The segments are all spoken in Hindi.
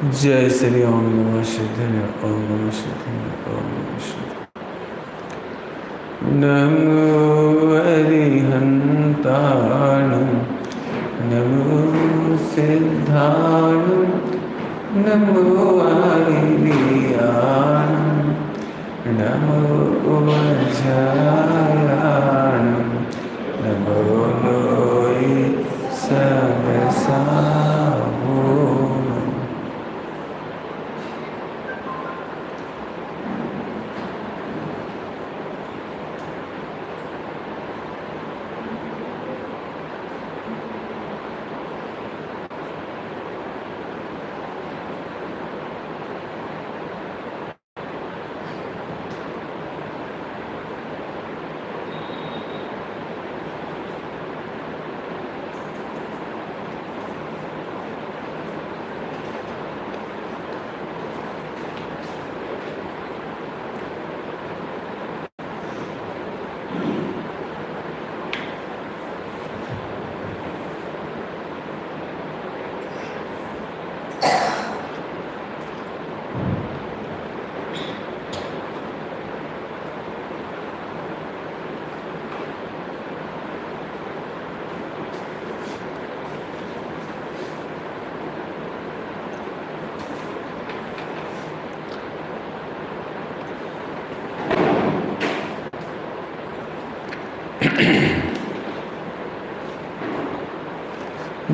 जय श्री ओम नमः शिवाय। ओम नमः शिवाय। ओम नमः शिवाय। नमो अरिहंताणं नमो सिद्धाणं नमो आर्याणं नमो उज्जायाणं नमो लोय सबसाहु।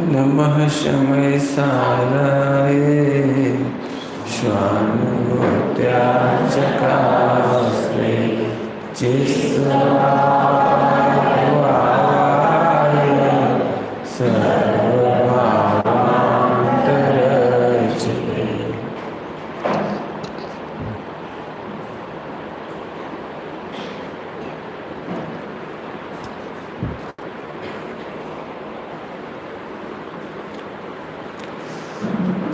नमः शमय साराय श्वानुत्याचकास्ते चिस्वाय सर्वभावान्तरचिते।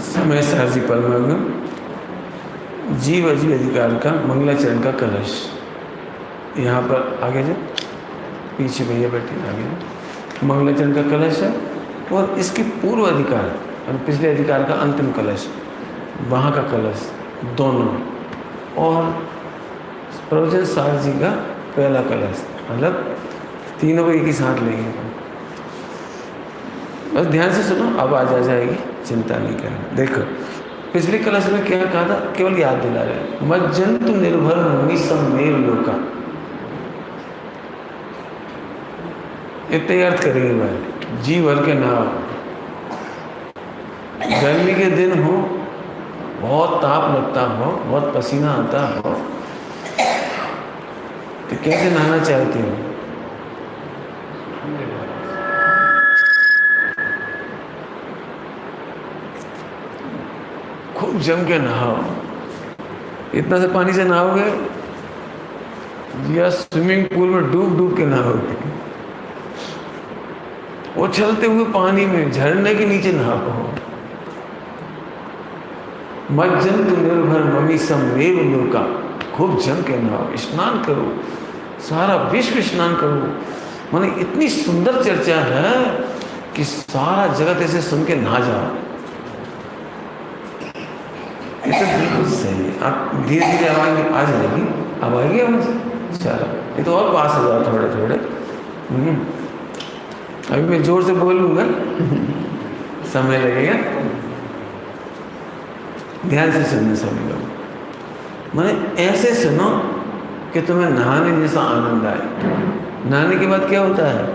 समय सारजी परमागम जीव अजीव अधिकार का मंगलाचरण का कलश। यहाँ पर आगे जो पीछे भैया बैठे आगे मंगलाचरण का कलश है और इसके पूर्व अधिकार और पिछले अधिकार का अंतिम कलश, वहाँ का कलश दोनों, और प्रवचन सार जी का पहला कलश, मतलब तीनों को एक ही साथ लेंगे। बस ध्यान से सुनो, अब आ जाएगी, चिंता नहीं करना। देखो पिछले कलश में क्या कहा था, केवल याद दिला रहे, मज्जंतु निर्भर निसमेव लोका। इतने अर्थ करेंगे भाई। जी भर के नाव, गर्मी के दिन हो, बहुत ताप लगता हो, बहुत पसीना आता हो, तो कैसे नहाना चाहते हो? खूब जम के नहाओ। इतना से पानी से नहाओगे या स्विमिंग पूल में डूब डूब के नहाओगे? वो चलते हुए पानी में झरने के नीचे नहाओ। मज्जंतु निर्भर ममी समेव लोका, खूब जम के नहाओ, स्नान करो, सारा विश्व स्नान करो। माने इतनी सुंदर चर्चा है कि सारा जगत ऐसे सुन के नहा जाओ। ये तो बिल्कुल सही है। आप धीरे धीरे आवाज आ जाएगी, अब आएगी आवाज। चलो ये तो और पास हो जाओ थोड़े थोड़े। अभी मैं जोर से बोलूँगा, समय लगेगा, ध्यान से सुनना सभी लोग। मैंने ऐसे सुनो कि तुम्हें नहाने जैसा आनंद आए। नहाने के बाद क्या होता है,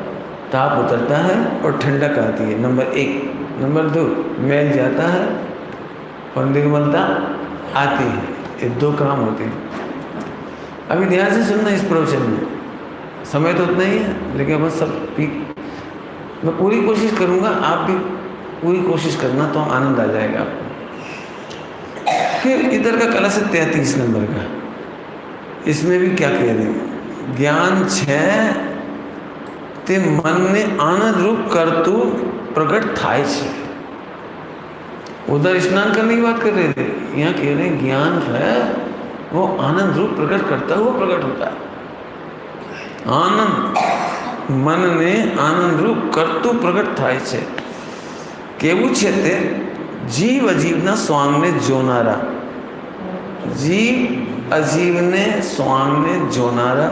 ताप उतरता है और ठंडक आती है, नंबर 1। नंबर 2, मैल जाता है और निर्मलता आती है। ये 2 काम होते हैं। अभी ध्यान से सुनना इस प्रवचन में, समय तो उतना ही है, लेकिन अपन सब भी, मैं पूरी कोशिश करूँगा, आप भी पूरी कोशिश करना, तो आनंद आ जाएगा आपको। फिर इधर का कलश है 33 नंबर का। इसमें भी क्या कह रहे हैं, ज्ञान 6 ते मन ने आनंद रूप करतु प्रकट थाय छे। उधर स्नान करने की बात कर रहे थे, यहाँ कह रहे हैं ज्ञान है वो आनंद रूप प्रकट करता हुआ प्रकट होता है। आनंद मन ने आनंद रूप करतु प्रकट थाय छे। केवू छे ते जीव अजीव न स्वांग ने जोनारा, जीव अजीव ने स्वांग ने जोनारा,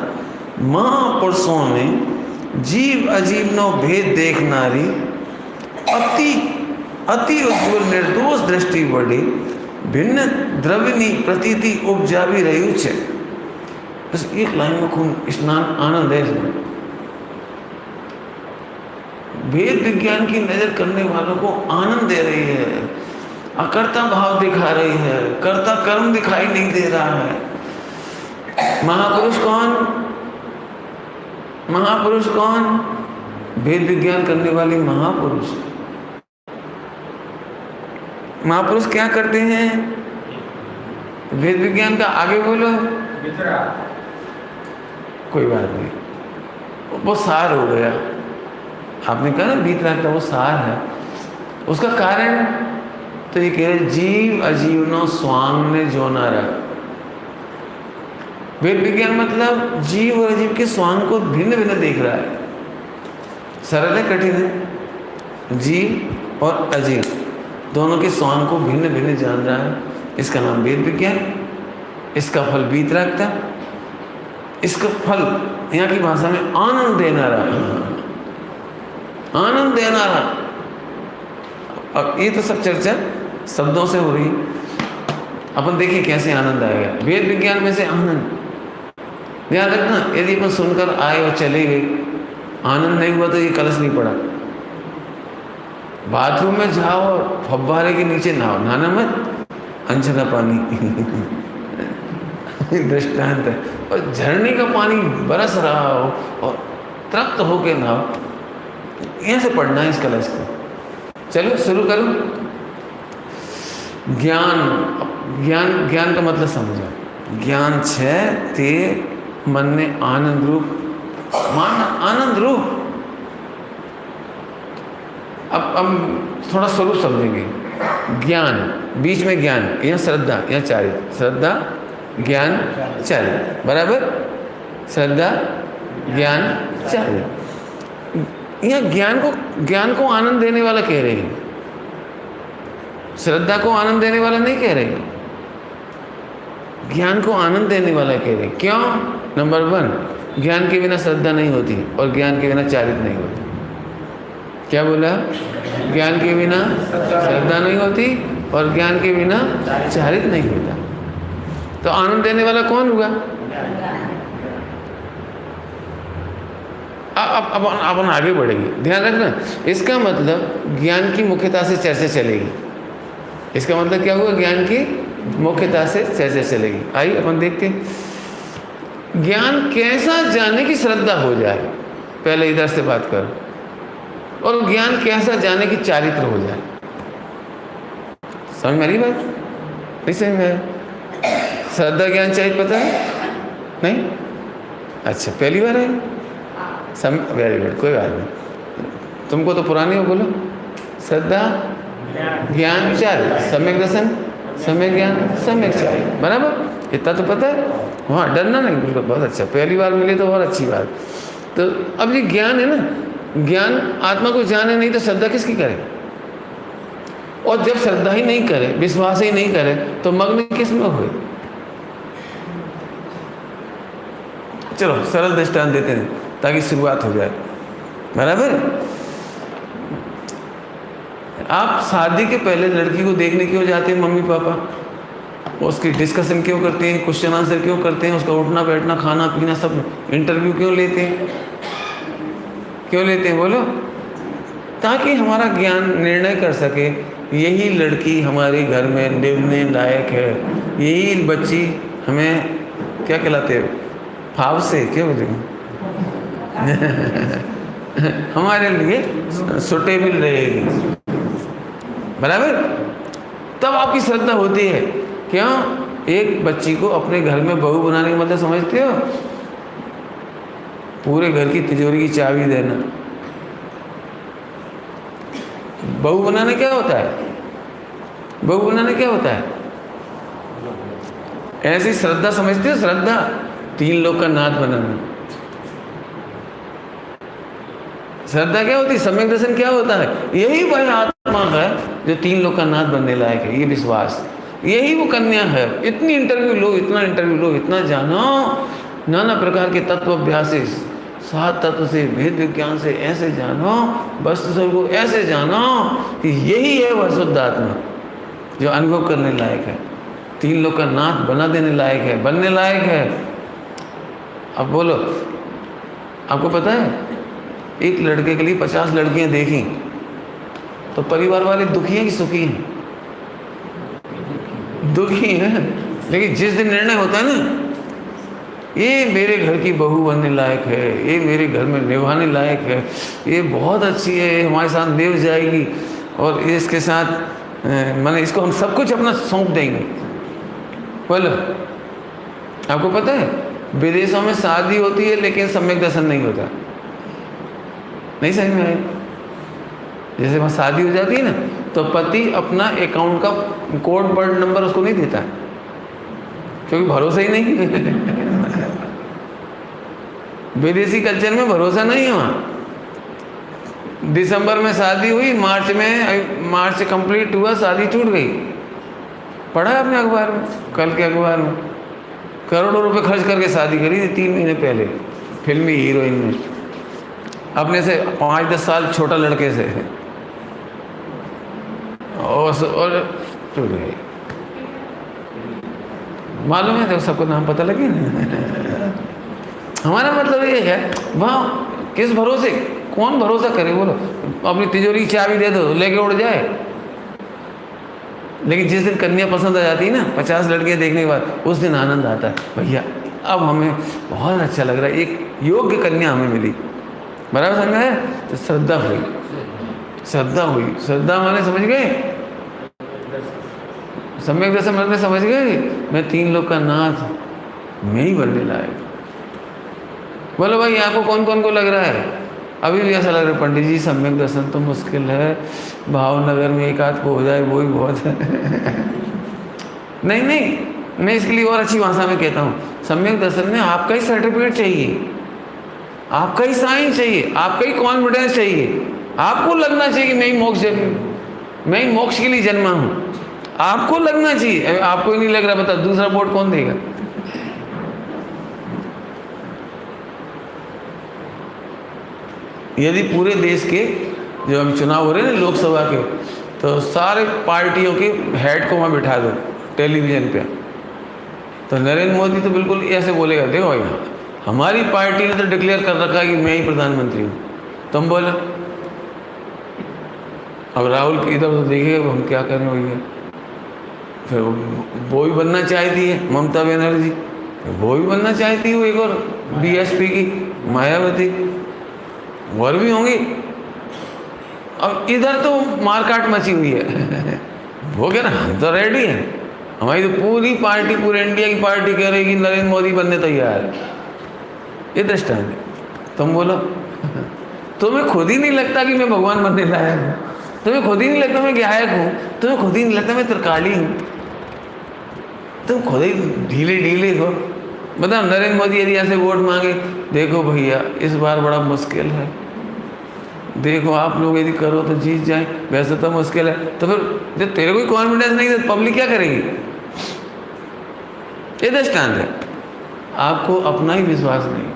महापुरुषों ने जीव अजीव नो भेद देखनारी, अति अति उज्ज्वल निर्दोष दृष्टि बड़ी, भिन्न द्रविनी प्रतीति उपजावी रही छे। बस एक लाइन में खूब स्नान आनंद है इसमें। वेद विज्ञान की नजर करने वालों को आनंद दे रही है, अकर्ता भाव दिखा रही है, कर्ता कर्म दिखाई नहीं दे रहा है। महापुरुष कौन? महापुरुष कौन? वेद विज्ञान करने वाले महापुरुष। महापुरुष क्या करते हैं? वेद विज्ञान का आगे बोलो। कोई बात नहीं, वो सार हो गया। आपने कहा ना बीतराग का वो सार है। उसका कारण तो ये कह रहे जीव अजीव नो स्वांग ने जोनारा। वेद विज्ञान मतलब जीव और अजीव के स्वांग को भिन्न भिन्न देख रहा है। सरल है कठिन है? जीव और अजीव दोनों के स्वांग को भिन्न भिन्न जान रहा है। इसका नाम वेद विज्ञान। इसका फल बीतरागता। इसका फल यहाँ की भाषा में आनंद देना रहा, आनंद देना रहा। अब ये तो सब चर्चा शब्दों से हो रही। अपन देखिए कैसे आनंद आएगा वेद विज्ञान में से। आनंद ध्यान रखना, यदि अपन सुनकर आए और चले गए, आनंद नहीं हुआ तो ये कलश नहीं पड़ा। बाथरूम में जाओ और फव्वारे के नीचे नहाओ, नहाना मत, अनछना पानी दृष्टांत है। और झरने का पानी बरस रहा हो और तृप्त होके नहाओ, यहाँ से पढ़ना है इस कलश को। चलो शुरू करो। ज्ञान, ज्ञान ज्ञान का मतलब समझो। ज्ञान छे ते मन में आनंद रूप, मान आनंद रूप। अब हम थोड़ा स्वरूप समझेंगे। ज्ञान, बीच में ज्ञान, यहाँ श्रद्धा, यहाँ चारित। श्रद्धा ज्ञान चारित, बराबर? श्रद्धा ज्ञान चारित। यहाँ ज्ञान को आनंद देने वाला कह रहे हैं, श्रद्धा को आनंद देने वाला नहीं कह रहे। ज्ञान को आनंद देने वाला कह रहे। क्यों? नंबर 1, ज्ञान के बिना श्रद्धा नहीं होती और ज्ञान के बिना चारित नहीं होती। क्या बोला? ज्ञान के बिना श्रद्धा नहीं होती और ज्ञान के बिना चारित नहीं होता। तो आनंद देने वाला कौन हुआ? अब अपन आगे बढ़ेंगे, ध्यान रखना। इसका मतलब ज्ञान की मुख्यता से चर्चा चलेगी। इसका मतलब क्या हुआ? ज्ञान की मुख्यता से चर्चा चलेगी। आइए अपन देखते हैं ज्ञान कैसा जाने की श्रद्धा हो जाए, पहले इधर से बात करो। और ज्ञान कैसा जाने की चारित्र हो जाए। समझ में आ रही बात? नहीं समझ में? श्रद्धा ज्ञान चाहिए, पता है? नहीं? अच्छा, पहली बार है? वेरी गुड, कोई बात नहीं। तुमको तो पुरानी हो, बोलो। श्रद्धा ज्ञान चारित, सम्यक दर्शन, सम्यक ज्ञान, सम्यक चारित, बराबर? इतना तो पता है। हाँ, डरना नहीं, बिल्कुल, बहुत अच्छा। पहली बार मिले तो बहुत अच्छी बात। तो अब ये ज्ञान है ना, ज्ञान आत्मा को जाने नहीं तो श्रद्धा किसकी करे? और जब श्रद्धा ही नहीं करे, विश्वास ही नहीं करे, तो मग्न किस में हुए? चलो सरल दृष्टांत देते हैं ताकि शुरुआत हो जाए, बराबर? आप शादी के पहले लड़की को देखने क्यों जाते हैं मम्मी पापा? उसकी डिस्कशन क्यों करते हैं, क्वेश्चन आंसर क्यों करते हैं, उसका उठना बैठना खाना पीना सब इंटरव्यू क्यों लेते हैं? क्यों लेते हैं बोलो? ताकि हमारा ज्ञान निर्णय कर सके यही लड़की हमारे घर में निभने लायक है, यही बच्ची हमें क्या कहलाते हैं, भाव से क्या बोलेंगे हमारे लिए सुटेबल रहेगी, बराबर? तब आपकी श्रद्धा होती है। क्यों? एक बच्ची को अपने घर में बहू बनाने का मतलब समझते हो? पूरे घर की तिजोरी की चाबी देना। बहू बनाना क्या होता है? बहू बनाना क्या होता है? ऐसी श्रद्धा समझते हो? श्रद्धा 3 लोग का नाथ बनाना। श्रद्धा क्या होती है? सम्यक दर्शन क्या होता है? यही वह आत्मा है जो 3 लोग का नाथ बनने लायक है, ये विश्वास, यही वो कन्या है। इतनी इंटरव्यू लो, इतना इंटरव्यू लो, इतना जानो, नाना प्रकार के तत्व अभ्यास, 7 तत्व से, भेद विज्ञान से ऐसे जानो, वस्तु सब को ऐसे जानो कि यही है वह शुद्ध आत्मा जो अनुभव करने लायक है, 3 लोग का नाथ बना देने लायक है, बनने लायक है। अब बोलो, आपको पता है एक लड़के के लिए 50 लड़कियां देखी तो परिवार वाले दुखी हैं कि सुखी हैं? दुखी हैं। लेकिन जिस दिन निर्णय होता है ना, ये मेरे घर की बहू बनने लायक है, ये मेरे घर में निभाने लायक है, ये बहुत अच्छी है, हमारे साथ निभ जाएगी और इसके साथ माने इसको हम सब कुछ अपना सौंप देंगे। बोलो, आपको पता है विदेशों में शादी होती है लेकिन सम्यक दर्शन नहीं होता। नहीं समझ में आया? जैसे वहाँ शादी हो जाती है ना, तो पति अपना अकाउंट का कोड वर्ड नंबर उसको नहीं देता, क्योंकि भरोसा ही नहीं। विदेशी कल्चर में भरोसा नहीं है वहाँ। दिसंबर में शादी हुई, मार्च कंप्लीट हुआ, शादी टूट गई। पढ़ा है आपने अखबार में, कल के अखबार में, करोड़ों रुपए खर्च करके शादी करी थी 3 महीने पहले फिल्मी हीरोइन ने, अपने से 5-10 साल छोटा लड़के से, और टूट गई। मालूम है, तो सबको नाम पता लगे ना। हमारा मतलब ये है, वहाँ किस भरोसे, कौन भरोसा करे? बोलो, अपनी तिजोरी की चाबी दे दो, लेके उड़ जाए। लेकिन जिस दिन कन्या पसंद आ जाती है ना, 50 लड़कियां देखने के बाद, उस दिन आनंद आता है, भैया अब हमें बहुत अच्छा लग रहा है, एक योग्य कन्या हमें मिली। बराबर समझ है? तो श्रद्धा हुई, श्रद्धा हुई। श्रद्धा माने समझ गए? सम्यक दर्शन मतलब समझ गए? मैं 3 लोग का नाथ मैं ही बनने लायक। बोलो भाई, आपको कौन कौन को लग रहा है? अभी भी ऐसा लग रहा है पंडित जी सम्यक दर्शन तो मुश्किल है, भावनगर में एक आध को हो जाए वो ही बहुत है। नहीं नहीं, मैं इसके लिए और अच्छी भाषा में कहता हूँ, सम्यक दर्शन में आपका ही सर्टिफिकेट चाहिए, आपका ही साइन चाहिए, आपका ही कॉन्फिडेंस चाहिए। आपको लगना चाहिए कि मैं ही मोक्ष के लिए जन्मा हूँ। आपको लगना चाहिए। आपको ही नहीं लग रहा, बता दूसरा वोट कौन देगा? यदि पूरे देश के जो अभी चुनाव हो रहे हैं ना लोकसभा के, तो सारे पार्टियों के हेड को वहाँ बिठा दो टेलीविज़न पे, तो नरेंद्र मोदी तो बिल्कुल ऐसे बोलेगा, देखो भाई हमारी पार्टी ने तो डिक्लेयर कर रखा है कि मैं ही प्रधानमंत्री हूँ, तुम बोलो। अब राहुल इधर तो देखिएगा हम क्या करें भैया। फिर वो भी बनना चाहती है ममता बनर्जी, वो भी बनना चाहती है, वो एक और बीएसपी की मायावती, और भी होंगी। अब इधर तो मारकाट मची हुई है। वो कह रहे हम तो रेडी हैं, हमारी तो पूरी पार्टी, पूरे इंडिया की पार्टी कह रही है कि नरेंद्र मोदी बनने तैयार है। ये दृष्टांत है। तुम बोलो, तुम्हें खुद ही नहीं लगता कि मैं भगवान बनने लायक हूँ? तुम्हें खुद ही नहीं लगता मैं गायक हूँ? तुम्हें खुद ही नहीं लगता मैं त्रिकाली हूँ? तुम खुद ही ढीले ढीले हो। बताओ, नरेंद्र मोदी यदि ऐसे वोट मांगे, देखो भैया इस बार बड़ा मुश्किल है, देखो आप लोग यदि करो तो जीत जाए, वैसे तो मुश्किल है। तो फिर जब तेरे कोई कॉन्फिडेंस नहीं है तो पब्लिक क्या करेगी? ये दृष्टांत है। आपको अपना ही विश्वास नहीं।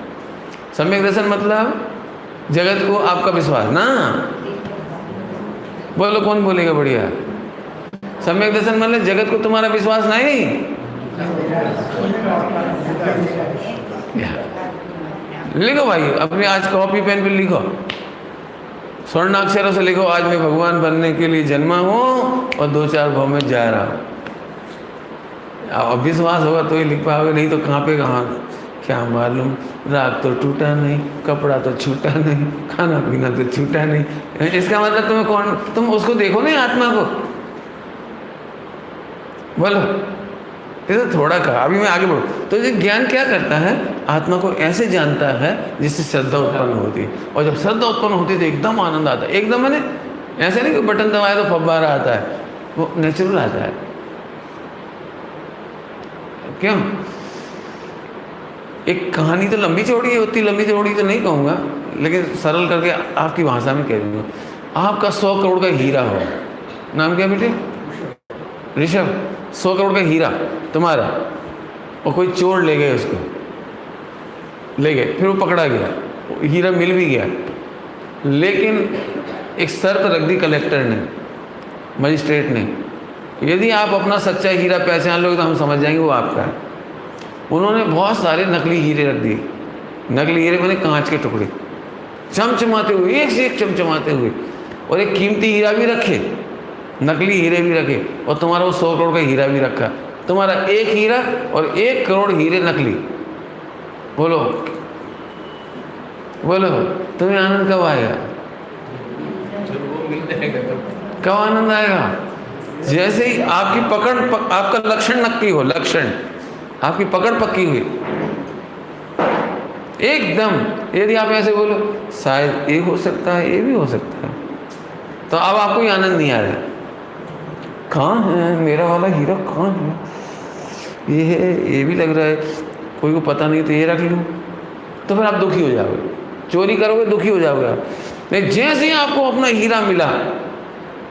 सम्यक दर्शन मतलब जगत को आपका विश्वास ना। बोलो कौन बोलेगा? बढ़िया। सम्यक दर्शन मतलब जगत को तुम्हारा विश्वास नहीं। लिखो भाई अपने, आज कॉपी पेन पे लिखो, स्वर्णाक्षरों से लिखो, आज मैं भगवान बनने के लिए जन्मा हूँ और 2-4 भाव में जा रहा हूँ। अब विश्वास होगा तो ही लिख पाओगे, नहीं तो कहाँ पे कहाँ, क्या मालूम। राग तो टूटा नहीं, कपड़ा तो छूटा नहीं, खाना पीना तो छूटा नहीं। इसका मतलब तुम्हें कौन, तुम उसको देखो ना आत्मा को। बोलो, ये तो थोड़ा कहा, अभी मैं आगे बढ़ूँ। तो ये ज्ञान क्या करता है? आत्मा को ऐसे जानता है जिससे श्रद्धा उत्पन्न होती है, और जब श्रद्धा उत्पन्न होती है तो एकदम आनंद आता है। एकदम मैंने ऐसे नहीं कि बटन दबाए तो फव्वारा आता है, वो नेचुरल आता है। क्यों? एक कहानी तो लंबी चौड़ी है, उतनी लंबी चौड़ी तो नहीं कहूँगा, लेकिन सरल करके आपकी भाषा में कह दूँगा। आपका 100 करोड़ का हीरा हो, नाम क्या बेटे? ऋषभ। 100 करोड़ का हीरा तुम्हारा, और कोई चोर ले गए उसको, ले गए, फिर वो पकड़ा गया, हीरा मिल भी गया, लेकिन एक शर्त रख दी कलेक्टर ने, मजिस्ट्रेट ने, यदि आप अपना सच्चा हीरा पहचान लोगे तो हम समझ जाएंगे वो आपका है। उन्होंने बहुत सारे नकली हीरे रख दिए। नकली हीरे माने कांच के टुकड़े, चमचमाते हुए, एक से एक चमचमाते हुए, और एक कीमती हीरा भी रखे, नकली हीरे भी रखे, और तुम्हारा वो 100 करोड़ का हीरा भी रखा। तुम्हारा एक हीरा और 1 करोड़ हीरे नकली। बोलो बोलो, तुम्हें आनंद कब आएगा? कब आनंद आएगा? जैसे ही आपकी पकड़ आपका लक्षण नक्की हो, लक्षण आपकी पकड़ पक्की हुई एकदम, यदि आप ऐसे बोलो शायद ये हो सकता है, ये भी हो सकता है, तो अब आपको ये आनंद नहीं आ रहा है। कहाँ है मेरा वाला हीरा, कहाँ है? ये है, ये भी लग रहा है, कोई को पता नहीं तो ये रख लूँ, तो फिर आप दुखी हो जाओगे। चोरी करोगे दुखी हो जाओगे आप। लेकिन जैसे ही आपको अपना हीरा मिला,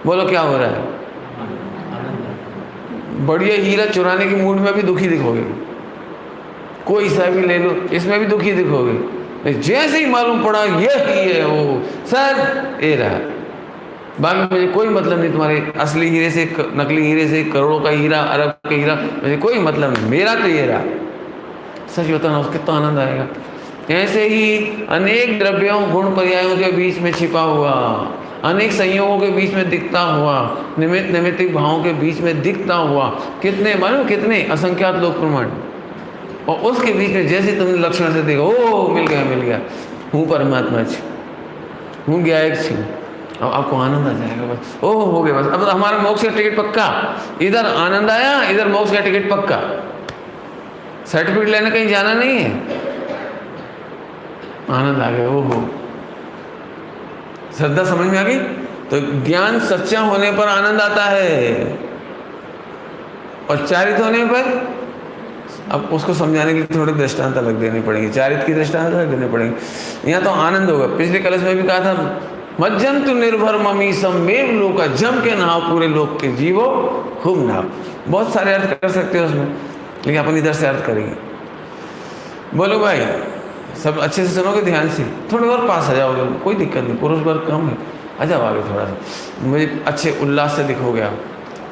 बोलो क्या हो रहा है? बढ़िया हीरा चुराने की मूड में भी दुखी दिखोगे, कोई सा भी ले लो इसमें भी दुखी दिखोगे। जैसे ही मालूम पड़ा ये ही है वो, सर ये रहा, बाकी मुझे कोई मतलब नहीं तुम्हारे असली हीरे से, नकली हीरे से, करोड़ों का हीरा, अरब का हीरा, मुझे कोई मतलब नहीं, मेरा तो ये रहा। सच बताना, उसके तो आनंद आएगा। ऐसे ही अनेक द्रव्यों गुण पर्यायों के बीच में छिपा हुआ, अनेक संयोगों के बीच में दिखता हुआ, निमित्त नैमित्तिक भावों के बीच में दिखता हुआ, कितने मानो कितने असंख्यात लोक प्रमाण, और उसके बीच में जैसे तुमने लक्षण से देखो, ओ मिल गया, हूँ परमात्मा छी, हूँ ज्ञायक छी, अब आपको आनंद आ जाएगा बस। ओह हो गया बस, अब हमारा मोक्ष का टिकट पक्का। इधर आनंद आया, इधर मोक्ष का टिकट पक्का। सर्टिफिकेट लेने कहीं जाना नहीं है, आनंद आ गया। ओहो, श्रद्धा समझ में आ गई? तो ज्ञान सच्चा होने पर आनंद आता है, और चारित होने पर, अब उसको समझाने के लिए थोड़े दृष्टांत अलग देने पड़ेंगे, चारित की दृष्टांत अलग देने पड़ेंगे। यहाँ तो आनंद होगा। पिछले कलश में भी कहा था, मज्जम तु निर्भर ममी समेव लोका, जम के नहाओ पूरे लोक के जीवो खूब नहाओ। बहुत सारे अर्थ कर सकते हो उसमें, लेकिन अपन इधर से अर्थ करेंगे। बोलो भाई, सब अच्छे से सुनोगे, ध्यान से, थोड़ी और पास आ जाओगे, कोई दिक्कत नहीं, पुरुष वर्ग कम है, आ जाओ आगे थोड़ा सा, मुझे अच्छे उल्लास से दिखोगे आप।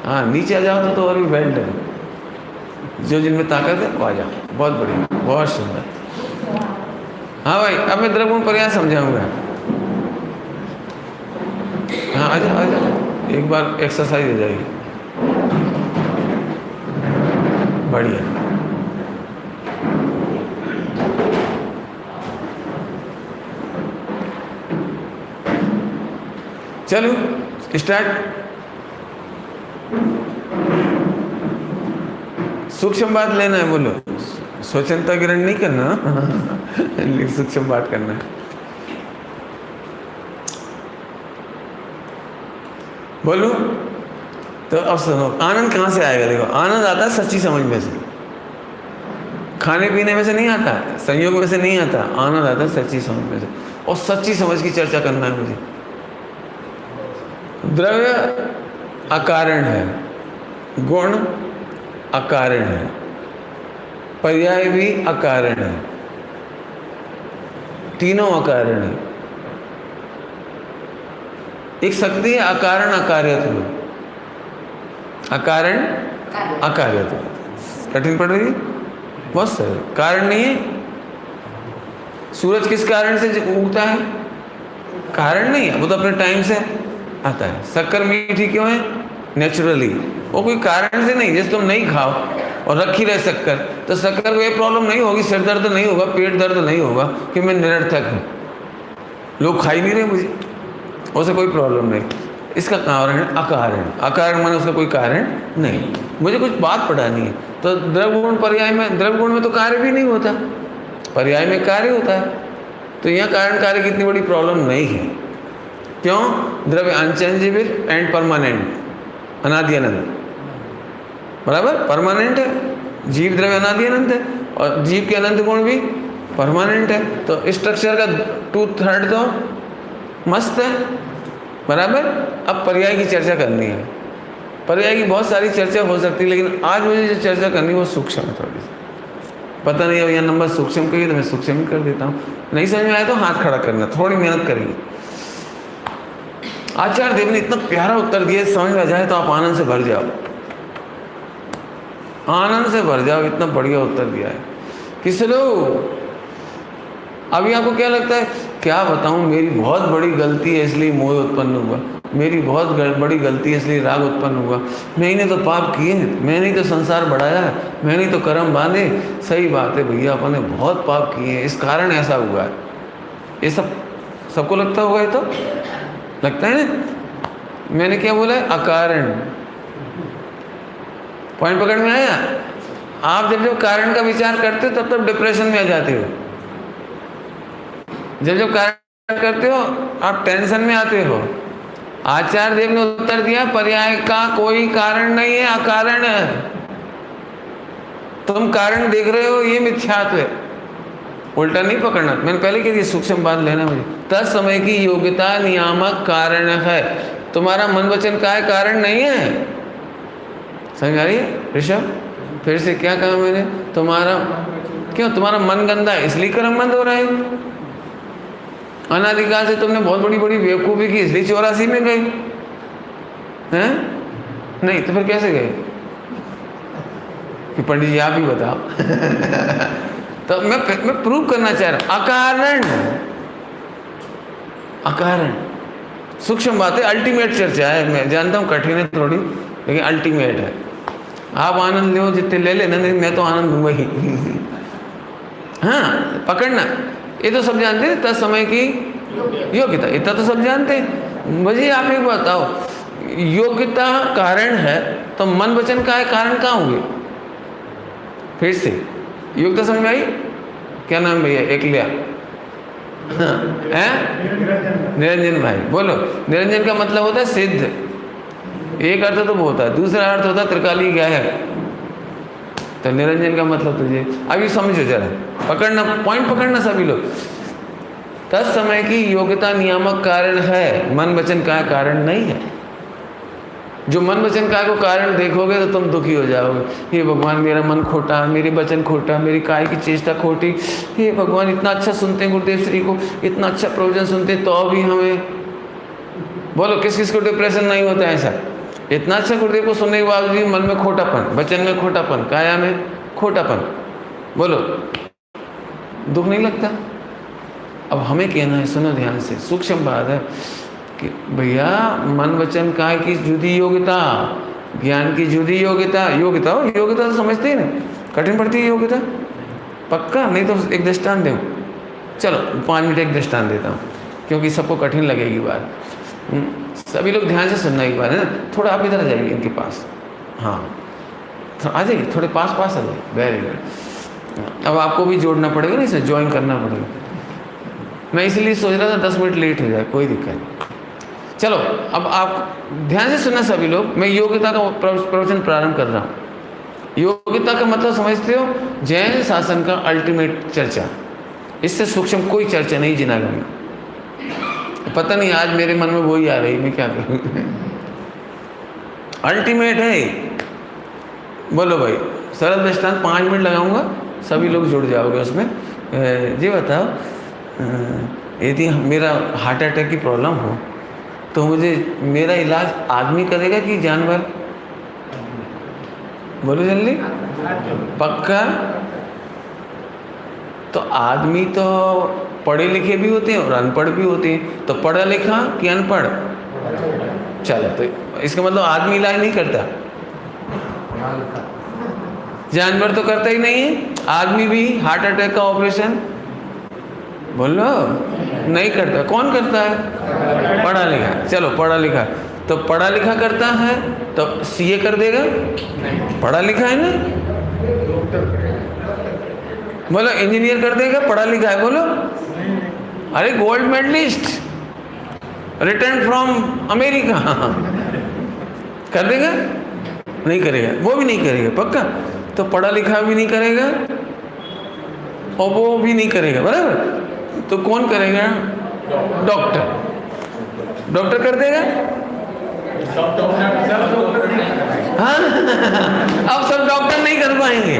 हाँ, नीचे आ जाओ तो और भी बेल्ट है, जो जिनमें ताकत है वो आ जाओ। बहुत बढ़िया, बहुत सुंदर। हाँ भाई, अब मैं द्रव्य गुण पर्याय समझाऊंगा। हाँ आ जाओ, एक बार एक्सरसाइज हो जाएगी। बढ़िया, चलो स्टार्ट। सूक्ष्म बात लेना है, बोलो, स्वच्छता ग्रहण नहीं करना सूक्ष्म बात करना है। बोलो, तो अब सुनो, आनंद कहाँ से आएगा? देखो, आनंद आता है सच्ची समझ में से, खाने पीने में से नहीं आता, संयोग में से नहीं आता, आनंद आता है सच्ची समझ में से। और सच्ची समझ की चर्चा करना है मुझे। द्रव्य अकारण है, गुण अकारण है, पर्याय भी अकारण है, तीनों अकारण है। एक शक्ति है अकारण अकार्यत्व, अकारण अकार्यत्व। कठिन पड़ रही है? बहुत सरल, कारण नहीं है। सूरज किस कारण से उगता है? कारण नहीं है, वो तो अपने टाइम से आता है। शक्कर मीठी क्यों है? नेचुरली, वो कोई कारण से नहीं। जैसे तुम नहीं खाओ और रखी रहे शक्कर, तो शक्कर को ये प्रॉब्लम नहीं होगी, सिर दर्द नहीं होगा, पेट दर्द नहीं होगा कि मैं निरर्थक हूँ, लोग खा ही नहीं रहे मुझे, उससे कोई प्रॉब्लम नहीं। इसका कारण है अकारण। अकारण माने उसका कोई कारण नहीं, मुझे कुछ बात पढ़ानी है। तो द्रव्य गुण पर्याय में, द्रव्य गुण में तो कार्य भी नहीं होता, पर्याय में कार्य होता है। तो यहाँ कारण कार्य की इतनी बड़ी प्रॉब्लम नहीं है। क्यों? द्रव्य अनचेंजेबल एंड परमानेंट, अनादि अनंत, बराबर परमानेंट है। जीव द्रव्य अनादि अनंत है, और जीव के अनंत गुण भी परमानेंट है। तो स्ट्रक्चर का 2/3 तो मस्त है, बराबर। अब पर्याय की चर्चा करनी है। पर्याय की बहुत सारी चर्चा हो सकती है, लेकिन आज मुझे जो चर्चा करनी है वो सूक्ष्म है थोड़ी सी। पता नहीं अब यह नंबर सूक्ष्म कहिए तो मैं सूक्ष्म ही कर देता हूँ, नहीं समझ में आया तो हाथ खड़ा करना, थोड़ी मेहनत करेंगे। आचार्य देव ने इतना प्यारा उत्तर दिया, समझ में आ जाए तो आप आनंद से भर जाओ, आनंद से भर जाओ, इतना बढ़िया उत्तर दिया है। किस लोग अभी आपको क्या लगता है, क्या बताऊं, मेरी बहुत बड़ी गलती है इसलिए मोह उत्पन्न हुआ, मेरी बहुत बड़ी गलती है इसलिए राग उत्पन्न हुआ, मैंने तो पाप किए हैं, मैंने तो संसार बढ़ाया है, मैंने तो कर्म बांधे। सही बात है भैया, अपन ने बहुत पाप किए हैं, इस कारण ऐसा हुआ है। ये सब सबको लगता होगा, ये तो लगता है ना। मैंने क्या बोला है, अकारण। पॉइंट पकड़ में आया। आप जब कारण का विचार करते हो तब डिप्रेशन में आ जाते हो, जब कारण करते हो आप टेंशन में आते हो। आचार्य देव ने उत्तर दिया, पर्याय का कोई कारण नहीं है, अकारण है। तुम कारण देख रहे हो, ये मिथ्यात्व है, उल्टा नहीं पकड़ना। मैंने पहले कह दिया, सूक्ष्म बात लेना मुझे। तत्समय की योग्यता नियामक कारण है, तुम्हारा मन वचन का कारण नहीं है। समझ आ रही है ऋषभ? फिर से क्या कहा मैंने, तुम्हारा क्यों, तुम्हारा मन गंदा है इसलिए कर्म बंद हो रहा है। अनादिकाल से तुमने बहुत बड़ी बड़ी बेवकूफ़ी की इसलिए 84 में गए हैं, नहीं तो फिर कैसे गए कि पंडित जी आप ही बताओ। तो मैं प्रूव करना चाह रहा हूं, अकारण, अकारण सूक्ष्म बात है, अल्टीमेट चर्चा है। मैं जानता हूँ कठिन है थोड़ी, लेकिन अल्टीमेट है। आप आनंद लो जितने ले लेना, नहीं मैं तो आनंद दूंगा ही। हाँ पकड़ना, ये तो सब जानते हैं। तत्समय की योग्यता, इतना तो सब जानते हैं। मुझे आप एक बताओ, योग्यता कारण है तो मन वचन का है कारण कहाँ होंगे? फिर से योग्यता समझ में आई? क्या नाम भैया? एक लिया है निरंजन भाई, बोलो। निरंजन का मतलब होता है सिद्ध, एक अर्थ तो वो होता है, दूसरा अर्थ होता है त्रिकाली क्या है। तो निरंजन का मतलब तुझे अभी समझो जरा, पकड़ना, पॉइंट पकड़ना सभी लोग। तत्समय की योग्यता नियामक कारण है, मन वचन का कारण नहीं है। जो मन वचन काय को कारण देखोगे तो तुम दुखी हो जाओगे। हे भगवान, मेरा मन खोटा, मेरे वचन खोटा, मेरी काय की चेष्टा खोटी। हे भगवान, इतना अच्छा सुनते हैं गुरुदेव श्री को, इतना अच्छा प्रवचन सुनते तो भी हमें, बोलो किस किस को डिप्रेशन नहीं होता है ऐसा? इतना अच्छा गुरुदेव को सुनने के बाद भी मन में खोटापन, वचन में खोटापन, काया में खोटापन, बोलो दुख नहीं लगता? अब हमें कहना है, सुनो ध्यान से, सूक्ष्म बात है कि भैया मन वचन काय की जुदी योग्यता, ज्ञान की जुदी योग्यता। योग्यता हो, योग्यता तो समझते ही ना, कठिन पड़ती है योग्यता पक्का। नहीं तो एक दृष्टांत दूँ, चलो 5 मिनट एक दृष्टांत देता हूँ, क्योंकि सबको कठिन लगेगी बात। सभी लोग ध्यान से सुनना एक बार है ना। थोड़ा आप इधर आ जाइए इनके पास, हाँ आ जाइए, थोड़े पास पास आ जाइए, वेरी गुड। अब आपको भी जोड़ना पड़ेगा ना, इसे ज्वाइन करना पड़ेगा। मैं इसलिए सोच रहा था 10 मिनट लेट हो जाए, कोई दिक्कत नहीं। चलो अब आप ध्यान से सुनना सभी लोग। मैं योग्यता का प्रवचन प्रारंभ कर रहा हूँ। योग्यता का मतलब समझते हो? जैन शासन का अल्टीमेट चर्चा, इससे सूक्ष्म कोई चर्चा नहीं जिनागम में। पता नहीं आज मेरे मन में वही आ रही, मैं क्या करूँ। अल्टीमेट है, बोलो भाई। सरल दृष्टांत 5 मिनट लगाऊंगा, सभी लोग जुड़ जाओगे उसमें। जी बताओ, यदि मेरा हार्ट अटैक की प्रॉब्लम हो तो मुझे मेरा इलाज आदमी करेगा कि जानवर? बोलो जल्दी, पक्का? तो आदमी तो पढ़े लिखे भी होते हैं और अनपढ़ भी होते हैं, तो पढ़ा लिखा कि अनपढ़? चलो, तो इसका मतलब आदमी इलाज नहीं करता, जानवर तो करता ही नहीं है। आदमी भी हार्ट अटैक का ऑपरेशन बोलो नहीं करता, कौन करता है? पढ़ा लिखा। चलो पढ़ा लिखा, तो पढ़ा लिखा करता है तो सीए कर देगा? पढ़ा लिखा है ना। बोलो इंजीनियर कर देगा? पढ़ा लिखा है, बोलो। अरे gold medalist, return from America, कर देगा? नहीं करेगा, वो भी नहीं करेगा पक्का। तो पढ़ा लिखा भी नहीं करेगा और वो भी नहीं करेगा, बराबर। तो कौन करेगा? डॉक्टर। डॉक्टर कर देगा? हाँ अब सब डॉक्टर नहीं कर पाएंगे,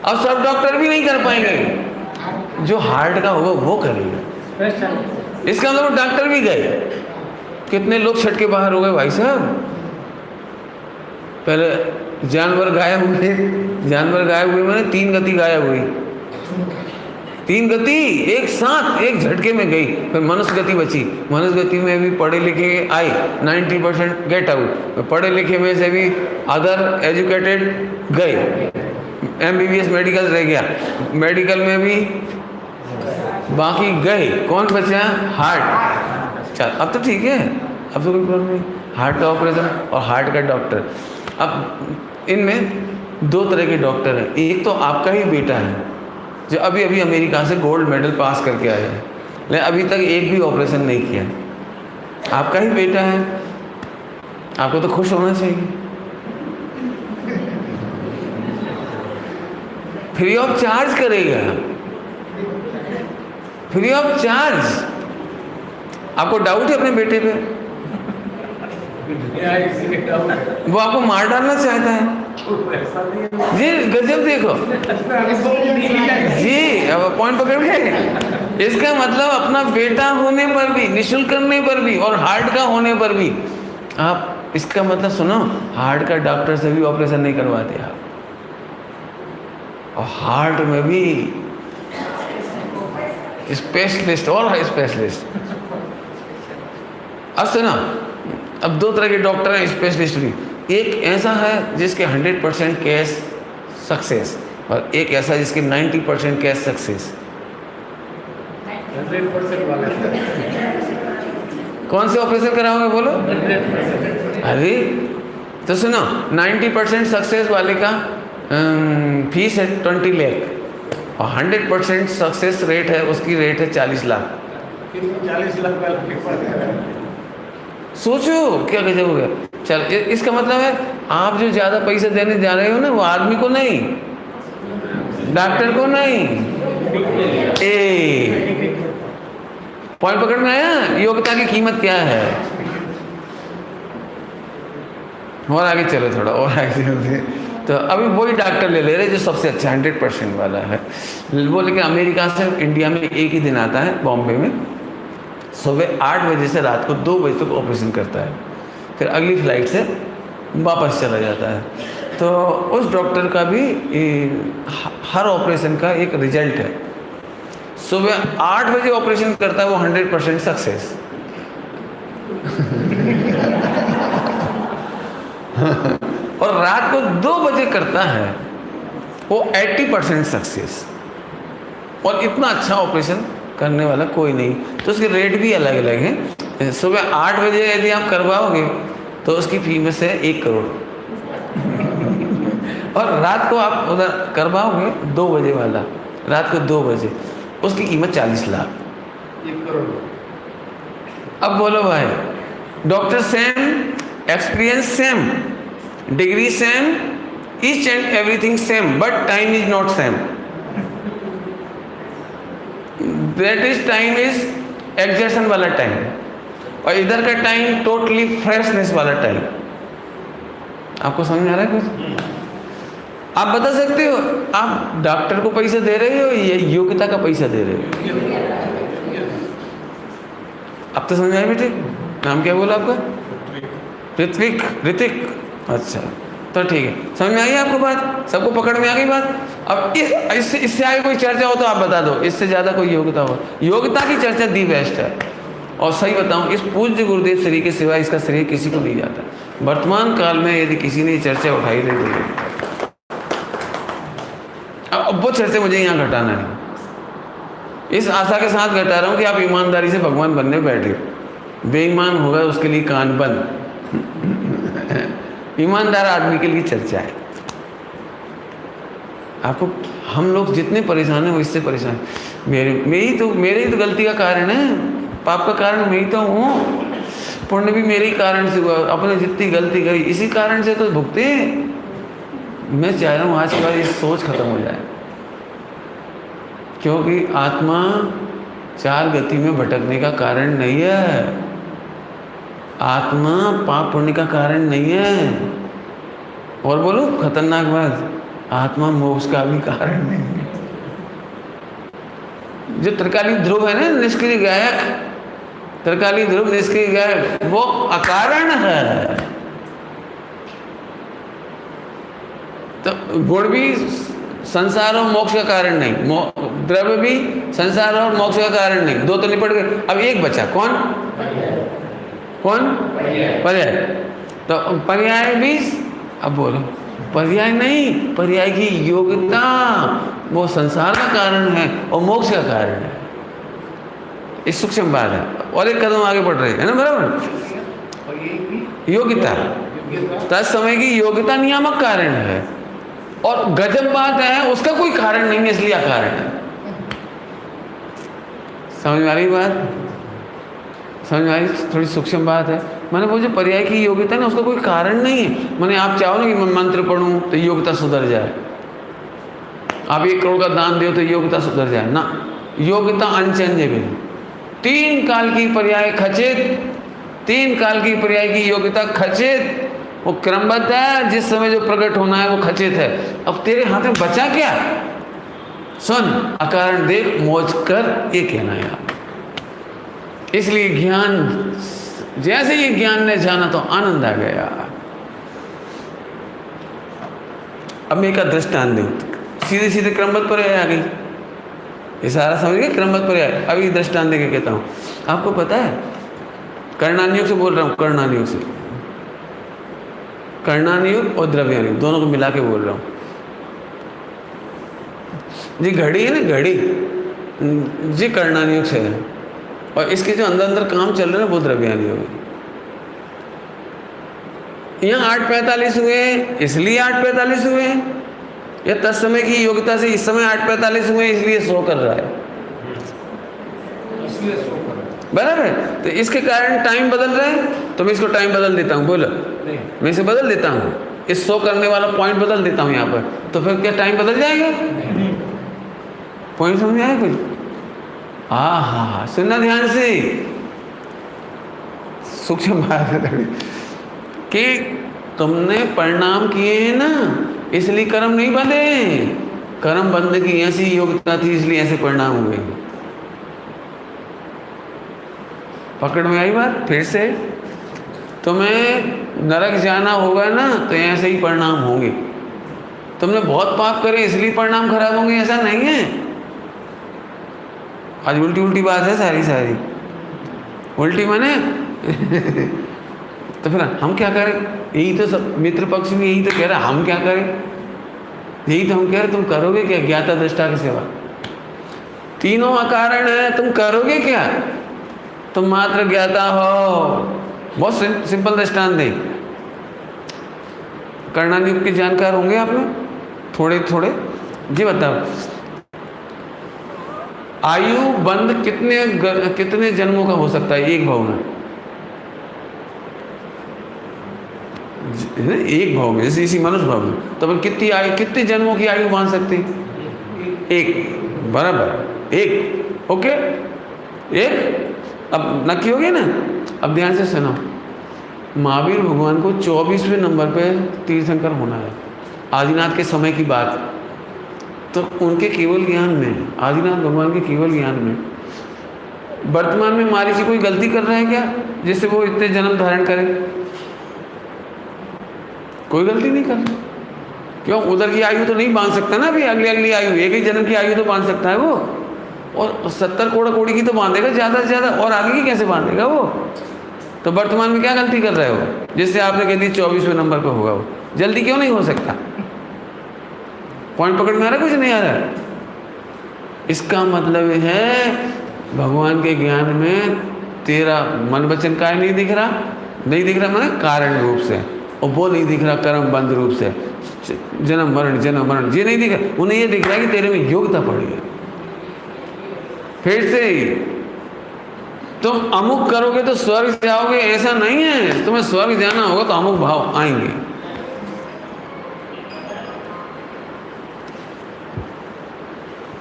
अब सब डॉक्टर भी नहीं कर पाएंगे, जो हार्ट का होगा वो करेगा। इसका मतलब डॉक्टर भी गए, कितने लोग छट के बाहर हो गए भाई साहब। पहले जानवर गायब हुए मैंने 3 गति गायब हुई, 3 गति एक साथ एक झटके में गई। फिर मनुष्य गति बची, मनुष्य गति में भी पढ़े लिखे आए 90% गेट आउट, पढ़े लिखे में से भी अदर एजुकेटेड गए, MBBS मेडिकल रह गया, मेडिकल में भी बाकी गए, कौन बचा? हार्ट। चल अब तो ठीक है, अब तो कोई प्रॉब्लम नहीं, हार्ट का ऑपरेशन और हार्ट का डॉक्टर। अब इनमें 2 तरह के डॉक्टर हैं, एक तो आपका ही बेटा है जो अभी अभी अमेरिका से गोल्ड मेडल पास करके आया है, लेकिन अभी तक एक भी ऑपरेशन नहीं किया, आपका ही बेटा है, आपको तो खुश होना चाहिए। फ्री ऑफ चार्ज करेगा, फ्री ऑफ चार्ज। आपको डाउट है अपने बेटे पे? वो आपको मार डालना चाहता है जी। गजब देखो जी, अब पॉइंट पकड़ गए। इसका मतलब अपना बेटा होने पर भी, निःशुल्क करने पर भी और हार्ट का होने पर भी आप, इसका मतलब सुनो, हार्ट का डॉक्टर से भी ऑपरेशन नहीं करवाते आप, और हार्ट में भी स्पेशलिस्ट और स्पेशलिस्ट। अब सुना, अब 2 तरह के डॉक्टर हैं स्पेशलिस्ट भी, एक ऐसा है जिसके 100% केस सक्सेस, और एक ऐसा जिसके 90% केस सक्सेस। 100% वाले कौन से ऑपरेशन कराओगे बोलो? अरे तो सुनो, 90% सक्सेस वाले का फीस है 20 लाख, और 100% सक्सेस रेट है, उसकी रेट है 40 लाख। 40 लाख का सोचो क्या गजब हो गया। चल, इसका मतलब है आप जो ज़्यादा पैसे देने जा रहे हो ना, वो आदमी को नहीं, डॉक्टर को नहीं। पॉइंट पकड़ में आया? योग्यता की कीमत क्या है? और आगे चलो, थोड़ा और आगे चलते। तो अभी वही डॉक्टर ले रहे जो सबसे अच्छा 100% वाला है वो, लेकिन अमेरिका से इंडिया में एक ही दिन आता है, बॉम्बे में सुबह 8 बजे से रात को 2 बजे तक ऑपरेशन करता है, फिर अगली फ्लाइट से वापस चला जाता है। तो उस डॉक्टर का भी हर ऑपरेशन का एक रिजल्ट है। सुबह 8 बजे ऑपरेशन करता है वो 100% सक्सेस और रात को 2 बजे करता है वो 80% सक्सेस। और इतना अच्छा ऑपरेशन करने वाला कोई नहीं, तो उसके रेट भी अलग अलग हैं। सुबह 8 बजे यदि आप करवाओगे तो उसकी फीस है 1 करोड़ और रात को आप उधर करवाओगे 2 बजे वाला, रात को 2 बजे, उसकी कीमत 40 लाख। 1 करोड़। अब बोलो भाई, doctor same, experience same, degree same, each and everything same, but time is not same. That is time is exertion वाला टाइम, और इधर का टाइम टोटली फ्रेशनेस वाला टाइम। आपको समझ आ रहा है कुछ? आप बता सकते हो आप डॉक्टर को पैसा दे रहे हो या योग्यता का पैसा दे रहे हो? अब तो समझ आया बेटे? नाम क्या बोला आपका? ऋतिक। अच्छा, तो ठीक है, समझ में आई आपको बात? सबको पकड़ में आ गई बात? अब इससे आगे कोई चर्चा हो तो आप बता दो, इससे ज़्यादा कोई योग्यता हो। योग्यता की चर्चा दी बेस्ट है, और सही बताऊं, इस पूज्य गुरुदेव श्री के सिवा इसका श्रेय किसी को नहीं जाता। वर्तमान काल में यदि किसी ने चर्चा उठाई नहीं तो अब वो चर्चा मुझे यहाँ घटाना है। इस आशा के साथ घटा रहा हूँ कि आप ईमानदारी से भगवान बनने बैठे, बेईमान होगा उसके लिए कान बंद। ईमानदार आदमी के लिए चर्चा है। आपको, हम लोग जितने परेशान हैं वो इससे परेशान, मेरी तो गलती का कारण है, पाप का कारण मैं ही तो हूँ, पुण्य भी मेरे ही कारण से हुआ, अपने जितनी गलती करी इसी कारण से तो भुगते। मैं चाह रहा हूँ आज के बाद ये सोच खत्म हो जाए, क्योंकि आत्मा 4 गति में भटकने का कारण नहीं है, आत्मा पाप पुण्य का कारण नहीं है। और बोलो खतरनाक बात, आत्मा मोक्ष का भी कारण नहीं है। जो त्रिकाली ध्रुव है ना, निष्क्रिय गायक, त्रिकाली ध्रुव निष्क्रिय गायक, वो अकारण है। तो गुण भी संसार और मोक्ष का कारण नहीं, द्रव्य भी संसार और मोक्ष का कारण नहीं, दो तो निपट गए। अब एक बचा, कौन? कौन? पर्याय। तो पर्याय भी, अब बोलो, पर्याय नहीं, पर्याय की योग्यता वो संसार का कारण है और मोक्ष का कारण है। इस सूक्ष्म बात है। और एक कदम आगे बढ़ रहे हैं ना, बराबर। योग्यता तत्समय की योग्यता नियामक कारण है, और गजब बात है उसका कोई कारण नहीं है, इसलिए अकारण है। समझ में आ रही बात? समझ में आ रही? थोड़ी सूक्ष्म बात है। मैंने वो जो पर्याय की योग्यता ना, उसका कोई कारण नहीं है। मैंने आप चाहो ना कि मैं मंत्र पढ़ूं तो योग्यता सुधर जाए, आप 1 करोड़ का दान दो तो योग्यता सुधर जाए ना। योग्यता अनचेंजेबल, 3 काल की पर्याय खचित, 3 काल की पर्याय की योग्यता खचित, वो क्रमबद्ध है। जिस समय जो प्रकट होना है वो खचित है। अब तेरे हाथ में बचा क्या? सुन, अकारण देख मौज कर, ये कहना है आप। इसलिए ज्ञान, जैसे ये ज्ञान ने जाना तो आनंद आ गया। अब मैं एक दृष्टांत दूं, सीधे सीधे क्रमबद्ध पर्याय आ गई, ये सारा समझ गए क्रमबद्ध पर्याय। अभी दृष्टांत देके कहता हूं। आपको पता है, कर्णानुयोग से बोल रहा हूं, कर्णानुयोग से, कर्णानुयोग और द्रव्यानुयोग दोनों को मिला के बोल रहा हूं जी। घड़ी है ना, घड़ी जी कर्णानुयोग से है, और इसके जो अंदर अंदर काम चल रहे हैं वो द्रव्यानुयोग है। यहाँ 8:45 हुए इसलिए 8:45 हुए, या तत्समय की योग्यता से इस समय 8:45 हुए इसलिए 100 कर रहा है, बराबर है। तो इसके कारण टाइम बदल रहा है, तो मैं इसको टाइम बदल देता हूँ। बोलो, मैं इसे बदल देता हूँ, इस 100 करने वाला पॉइंट बदल देता हूँ यहाँ पर, तो फिर क्या टाइम बदल जाएगा? पॉइंट समझ में आया कुछ? हाँ, सुनना ध्यान से, सूक्ष्म बात है कि तुमने परिणाम किए हैं ना, इसलिए कर्म नहीं बंधे। कर्म बंधने की ऐसी योग्यता थी, इसलिए ऐसे परिणाम हुए। पकड़ में आई बात? फिर से, तुम्हें नरक जाना होगा ना, तो ऐसे ही परिणाम होंगे। तुमने बहुत पाप करे इसलिए परिणाम खराब होंगे, ऐसा नहीं है। आज उल्टी उल्टी बात है सारी उल्टी माने तो फिर हम क्या करें? यही तो सब मित्र पक्ष में यही तो कह रहा, हम क्या करें? यही तो हम कह रहे, तुम करोगे क्या ज्ञाता दृष्टा की सेवा? तीनों अकारण है, तुम करोगे क्या? तुम मात्र ज्ञाता हो। बहुत सिंपल दृष्टांत दे, कर्णानुयोग के जानकार होंगे आप लोग थोड़े थोड़े जी। बताओ, आयु बंध कितने जन्मों का हो सकता है एक भाव में? एक भाव में, जैसे इसी मनुष्य भाव में, तो अपन कितनी आयु, कितने जन्मों की आयु मान सकते हैं? एक, बराबर, एक। ओके, एक। अब नक्की हो गया ना? अब ध्यान से सुनो, महावीर भगवान को 24वें नंबर पे तीर्थंकर होना है, आदिनाथ के समय की बात। तो उनके केवल ज्ञान में, आदिनाथ भगवान के केवल ज्ञान में, वर्तमान में महर्षि कोई गलती कर रहा है क्या जिससे वो इतने जन्म धारण करे? कोई गलती नहीं कर रहा। क्यों? उधर की आयु तो नहीं बांध सकता ना अभी, अगली आयु, एक ही जन्म की आयु तो बांध सकता है वो, और 70 करोड़ की तो बांधेगा ज़्यादा से ज़्यादा, और आगे की कैसे बांधेगा वो? तो वर्तमान में क्या गलती कर रहा है वो, जिससे आपने कह दी 24वें नंबर पर होगा वो? जल्दी क्यों नहीं हो सकता? पॉइंट पकड़ में आ रहा है? कुछ नहीं आ रहा है? इसका मतलब है भगवान के ज्ञान में तेरा मन वचन काय नहीं दिख रहा, नहीं दिख रहा मतलब कारण रूप से, और वो नहीं दिख रहा कर्म बंध रूप से, जन्म मरण ये नहीं दिख रहा। उन्हें ये दिख रहा है कि तेरे में योग्यता पड़ी है। फिर से तुम अमुक करोगे तो स्वर्ग जाओगे, ऐसा नहीं है। तुम्हें स्वर्ग जाना होगा तो अमुक भाव आएंगे।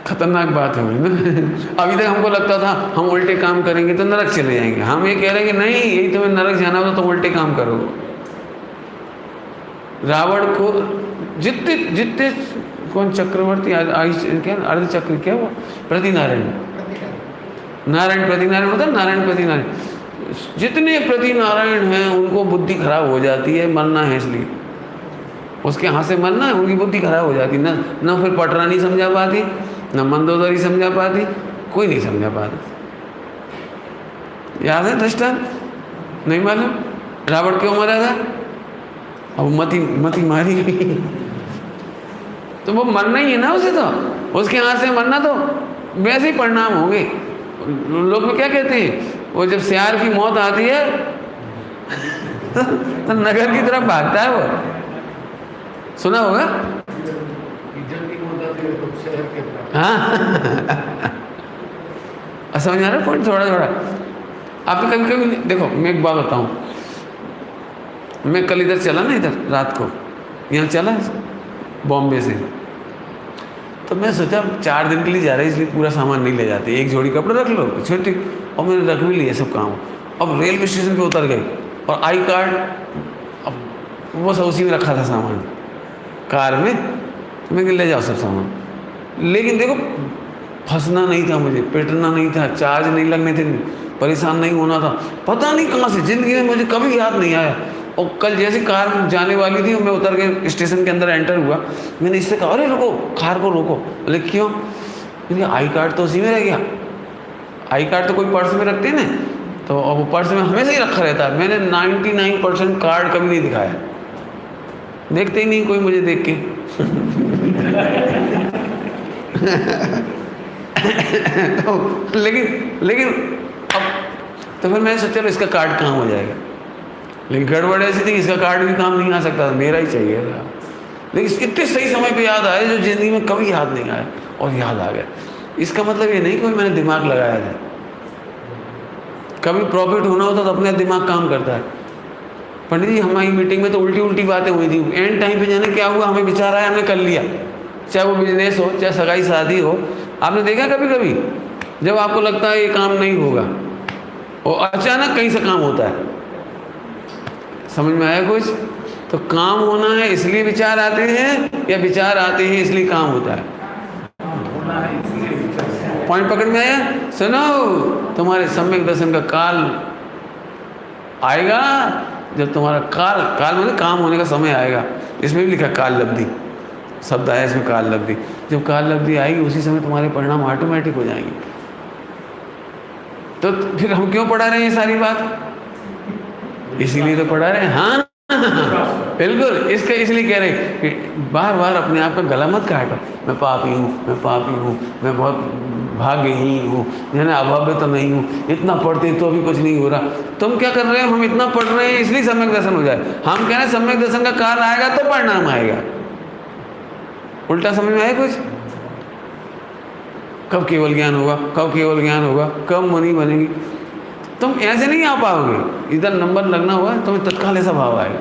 खतरनाक बात है ना। अभी तक हमको लगता था हम उल्टे काम करेंगे तो नरक चले जाएंगे, हम ये कह रहे हैं कि नहीं, यही तुम्हें नरक जाना होगा तो तुम उल्टे काम करोगे। रावण को जितने जितने कौन चक्रवर्ती क्या अर्ध चक्र क्या वो प्रतिनारायण नारायण प्रतिनारायण होता है, नारायण प्रतिनारायण, जितने प्रतिनारायण हैं उनको बुद्धि खराब हो जाती है, मरना है इसलिए उसके हाथ से मरना है, उनकी बुद्धि खराब हो जाती ना, ना फिर पटरा नहीं समझा पाती, ना मंदोदरी समझा पाती, कोई नहीं समझा पाता। याद है दृष्टांत? नहीं मालूम रावण क्यों मरा था? अब मती मारी गई तो वो मरना ही है ना उसे, तो उसके हाथ से मरना तो वैसे ही परिणाम होंगे। लोग में क्या कहते हैं, वो जब सियार की मौत आती है तो नगर की तरफ भागता है वो, सुना होगा? हाँ समझ आ रहा है पॉइंट थोड़ा थोड़ा? आपने कभी कभी देखो, मैं एक बात बताऊं, मैं कल इधर चला ना, इधर रात को यहाँ चला बॉम्बे से, तो मैं सोचा 4 दिन के लिए जा रहे हैं इसलिए पूरा सामान नहीं ले जाते, एक जोड़ी कपड़े रख लो छोटी, और मैंने रख भी लिए सब काम। अब रेलवे स्टेशन पे उतर गए और आई कार्ड, अब वो सब उसी में रखा था सामान कार में, तो मैं ले जाओ सब सामान। लेकिन देखो फंसना नहीं था मुझे, पिटना नहीं था, चार्ज नहीं लगने थे, परेशान नहीं होना था। पता नहीं कहाँ से ज़िंदगी में मुझे कभी याद नहीं आया। और कल जैसे कार जाने वाली थी, मैं उतर के स्टेशन के अंदर एंटर हुआ, मैंने इससे कहा अरे रुको, कार को रोको। बोले क्यों? मैंने आई कार्ड तो उसी में रह गया। आई कार्ड तो कोई पर्स में रखते हैं ना, तो वो पर्स में हमेशा ही रखा रहता है। मैंने 99% कार्ड कभी नहीं दिखाया, देखते ही नहीं कोई मुझे देख के लेकिन अब तो फिर मैंने सोचा इसका कार्ड कहाँ हो जाएगा, लेकिन गड़बड़ ऐसी थी इसका कार्ड भी काम नहीं आ सकता था, मेरा ही चाहिए था। लेकिन इतने सही समय पे याद आया जो ज़िंदगी में कभी याद नहीं आया, और याद आ गया। इसका मतलब ये नहीं कि मैंने दिमाग लगाया था, कभी प्रॉफिट होना होता तो अपने दिमाग काम करता है। पंडित जी हमारी मीटिंग में तो उल्टी उल्टी बातें हुई थी, एंड टाइम पे जाने क्या हुआ, हमें विचार आया, हमने कर लिया। चाहे वो बिजनेस हो, चाहे सगाई शादी हो, आपने देखा कभी कभी जब आपको लगता है ये काम नहीं होगा और अचानक कहीं से काम होता है, समझ में आया कुछ? तो काम होना है इसलिए विचार आते हैं, या विचार आते हैं इसलिए काम होता है? पॉइंट पकड़ में आया? सुनो, तुम्हारे सम्यक दर्शन का काल आएगा जब तुम्हारा काल मतलब काम होने का समय आएगा। इसमें भी लिखा काल लब्धि शब्द आया इसमें, काल लब्धि। जब काल लब्धि आएगी उसी समय तुम्हारे परिणाम ऑटोमेटिक हो जाएंगे। तो फिर हम क्यों पढ़ा रहे हैं ये सारी बात? इसीलिए तो पढ़ा रहे हैं। हाँ बिल्कुल, इसके इसलिए कह रहे हैं कि बार बार अपने आप का गला मत काटो, मैं पापी हूँ, मैं पापी हूँ, मैं बहुत भाग्यहीन हूँ, मैंने अभाव्य तो नहीं हूँ, इतना पढ़ते तो भी कुछ नहीं हो रहा। तुम क्या कर रहे हो? हम इतना पढ़ रहे हैं इसलिए सम्यक दर्शन हो जाए। हम कह रहे हैं सम्यक दर्शन का काल आएगा तो परिणाम आएगा। उल्टा समझ में आया कुछ? कब केवल ज्ञान होगा, कब केवल ज्ञान होगा, कब मुनि बनेगी? तुम ऐसे नहीं आ पाओगे। इधर नंबर लगना हुआ तुम्हें तत्काल ऐसा भाव आएगा।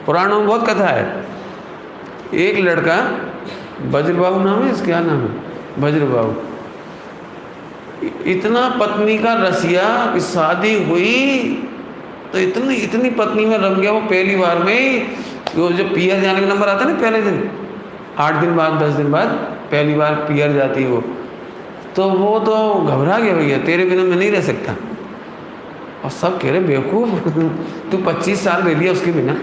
पुराणों में बहुत कथा है। एक लड़का वज्रबाहु नाम है, इसका क्या नाम है? वज्रबाहु। इतना पत्नी का रसिया कि शादी हुई तो इतनी पत्नी में रम गया वो, पहली बार में ही वो जो पियर जाने का नंबर आता है ना, पहले दिन 8 दिन बाद 10 दिन बाद पहली बार पियर जाती है वो, तो वो तो घबरा गया, भैया तेरे बिना मैं नहीं रह सकता। और सब कह रहे बेवकूफ़ तू 25 साल रह लिया उसके बिना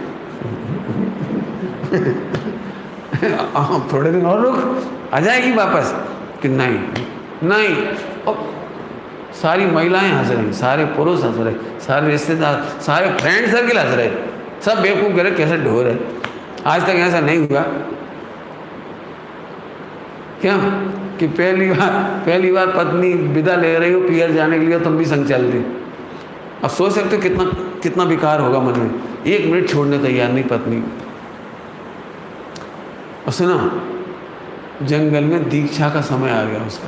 थोड़े दिन और रुक, आ जाएगी वापस। कि नहीं। और सारी महिलाएं हंस रही, सारे पुरुष हंस रहे, सारे रिश्तेदार, सारे फ्रेंड सर्किल हंस रहे, सब बेवकूफ़ कह रहे कैसे ढो रहे। आज तक ऐसा नहीं हुआ क्या कि पहली बार पत्नी विदा ले रही हो पियर जाने के लिए, तुम भी संग चल दी। अब सोच सकते हो कितना विकार होगा मन में। 1 मिनट छोड़ने तैयार नहीं पत्नी। और सुना, जंगल में दीक्षा का समय आ गया उसका।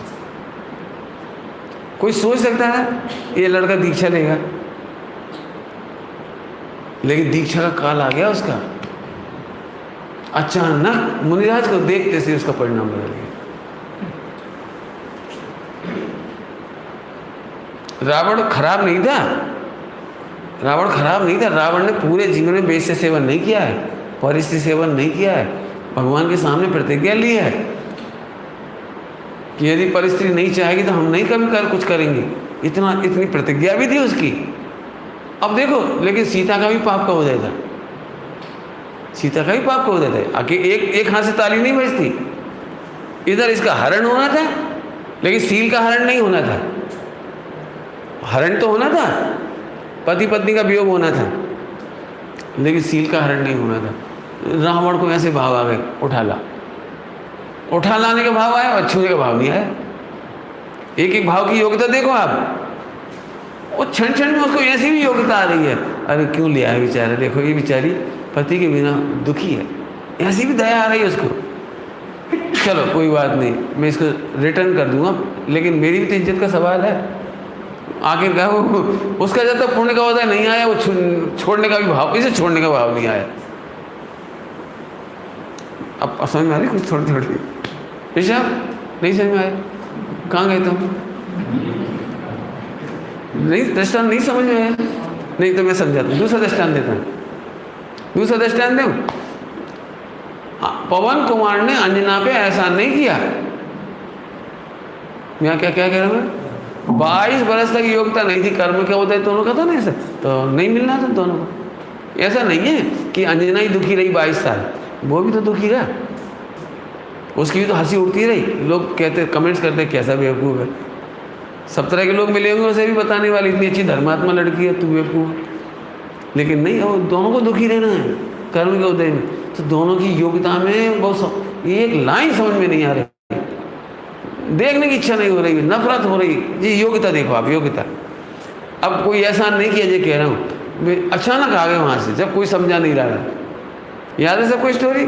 कोई सोच सकता है ये लड़का दीक्षा लेगा? लेकिन दीक्षा का काल आ गया उसका। अचानक मुनिराज को देखते से उसका परिणाम बदल गया। रावण खराब नहीं था, रावण ने पूरे जीवन में वेश्य सेवन नहीं किया है। परिस्थिति सेवन नहीं किया है, भगवान के सामने प्रतिज्ञा ली है कि यदि परिस्थिति नहीं चाहेगी तो हम नहीं कभी कुछ करेंगे, इतनी प्रतिज्ञा भी थी उसकी। अब देखो, लेकिन सीता का भी पाप का हो जाता, सीता का भी पाप का हो जाता है। आखिर एक हाथ से ताली नहीं बजती। इधर इसका हरण होना था, लेकिन सील का हरण नहीं होना था। हरण तो होना था, पति पत्नी का वियोग होना था, लेकिन सील का हरण नहीं होना था। रावण को ऐसे भाव आ गए, उठा लाने का भाव आया और छूने का भाव नहीं आया। एक एक भाव की योग्यता देखो आप, वो क्षण क्षण में उसको ऐसी भी योग्यता आ रही है। अरे क्यों लिया है बेचारा, देखो ये बेचारी पति के बिना दुखी है, ऐसी भी दया आ रही है उसको। चलो कोई बात नहीं, मैं इसको रिटर्न कर दूंगा, लेकिन मेरी भी तो इज्जत का सवाल है। आखिर क्या वो उसका जब तक पुण्य का होता है नहीं आया, वो छोड़ने का भी भाव, इसे छोड़ने का भाव नहीं आया। अब समझ में आ रही कुछ थोड़ी थोड़ी? ऋषभ नहीं समझ में आया? कहाँ गए तुम? नहीं, दृष्टांत नहीं समझ में आया? नहीं तो मैं समझाता हूँ, दूसरा दृष्टांत देता हूँ। दूसरा दृष्टांत दूँ। पवन कुमार ने अंजना पे ऐसा नहीं किया। मैं क्या कह रहा हूँ? 22 बरस तक योग्यता नहीं थी, कर्म क्या होता है दोनों का था ना, ऐसा तो नहीं मिलना था दोनों को। ऐसा नहीं है कि अंजना ही दुखी रही 22 साल, वो भी तो दुखी रहा, उसकी भी तो हंसी उड़ती रही। लोग कहते, कमेंट्स करते कैसा बेवकूफ़ है। सब तरह के लोग मिले होंगे उसे भी बताने वाले, इतनी अच्छी धर्मात्मा लड़की है, तू बेवकूफ़। लेकिन नहीं, वो दोनों को दुखी रहना है कर्म के उदय में। तो दोनों की योग्यता में बहुत एक लाइन समझ में नहीं आ रही, देखने की इच्छा नहीं हो रही, नफरत हो रही जी। योग्यता देखो आप, योग्यता। अब कोई ऐसा नहीं किया जो कह रहा हूँ, अचानक आ गए वहाँ से, जब कोई समझा नहीं रहा है। याद है सबको स्टोरी?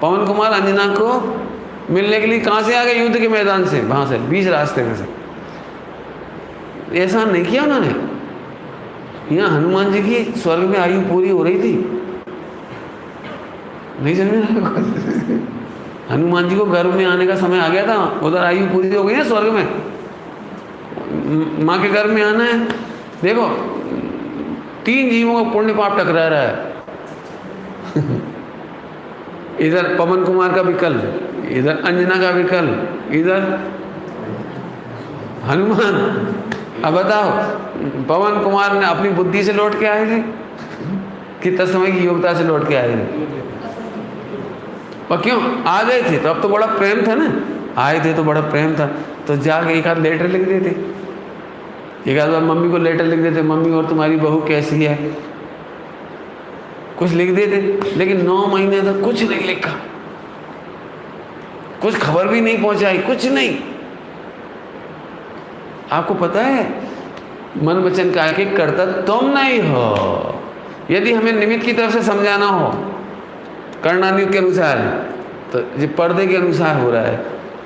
पवन कुमार अंजना को मिलने के लिए कहाँ से आ गए? युद्ध के मैदान से, वहाँ से 20 रास्ते में से। ऐसा नहीं किया उन्होंने। यहाँ हनुमान जी की स्वर्ग में आयु पूरी हो रही थी, नहीं समझ? हनुमान जी को गर्भ में आने का समय आ गया था, उधर आयु पूरी हो गई है स्वर्ग में, माँ के गर्भ में आना है। देखो 3 जीवों का पुण्य पाप टकरा रहा है। इधर पवन कुमार का विकल्प, इधर अंजना का विकल्प, इधर हनुमान। अब बताओ, पवन कुमार ने अपनी बुद्धि से लौट के आए थे कि तत्समय की योग्यता से लौट के आए थे? और क्यों आ गए थे? तो अब तो बड़ा प्रेम था ना, आए थे तो बड़ा प्रेम था, तो जाके एक आध लेटर लिख देते, एक आध बार मम्मी को लेटर लिख देते, मम्मी और तुम्हारी बहू कैसी है, कुछ लिख देते। लेकिन 9 महीने तक कुछ नहीं लिखा, कुछ खबर भी नहीं पहुंचाई, कुछ नहीं। आपको पता है मन वचन काया के कर्ता तुम नहीं हो। यदि हमें निमित्त की तरफ से समझाना हो, करना निमित्त के अनुसार है, तो ये पर्दे के अनुसार हो रहा है।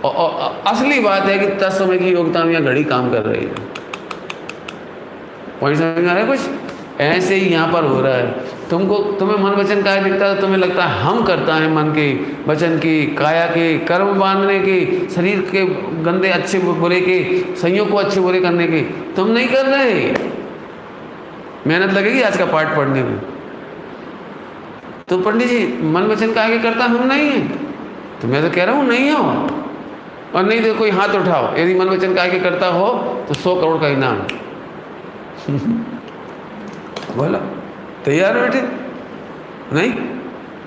और असली बात है कि तत्समय की योग्यता में घड़ी काम कर रही है। पॉइंट समझ में आ रहा है? कुछ ऐसे ही यहाँ पर हो रहा है। तुम्हें मन वचन काया दिखता है, तुम्हें लगता है हम करता है मन के, वचन की, काया के, कर्म बांधने के, शरीर के गंदे अच्छे बुरे के, संयोग को अच्छे बुरे करने के। तुम नहीं कर रहे। मेहनत लगेगी आज का पाठ पढ़ने में। तो पंडित जी मन वचन काया के करता हम नहीं है, तो मैं तो कह रहा हूँ नहीं हो। और नहीं तो कोई हाथ उठाओ, यदि मन वचन काया के करता हो तो 100 करोड़ का इनाम। बोला तैयार बैठे? नहीं,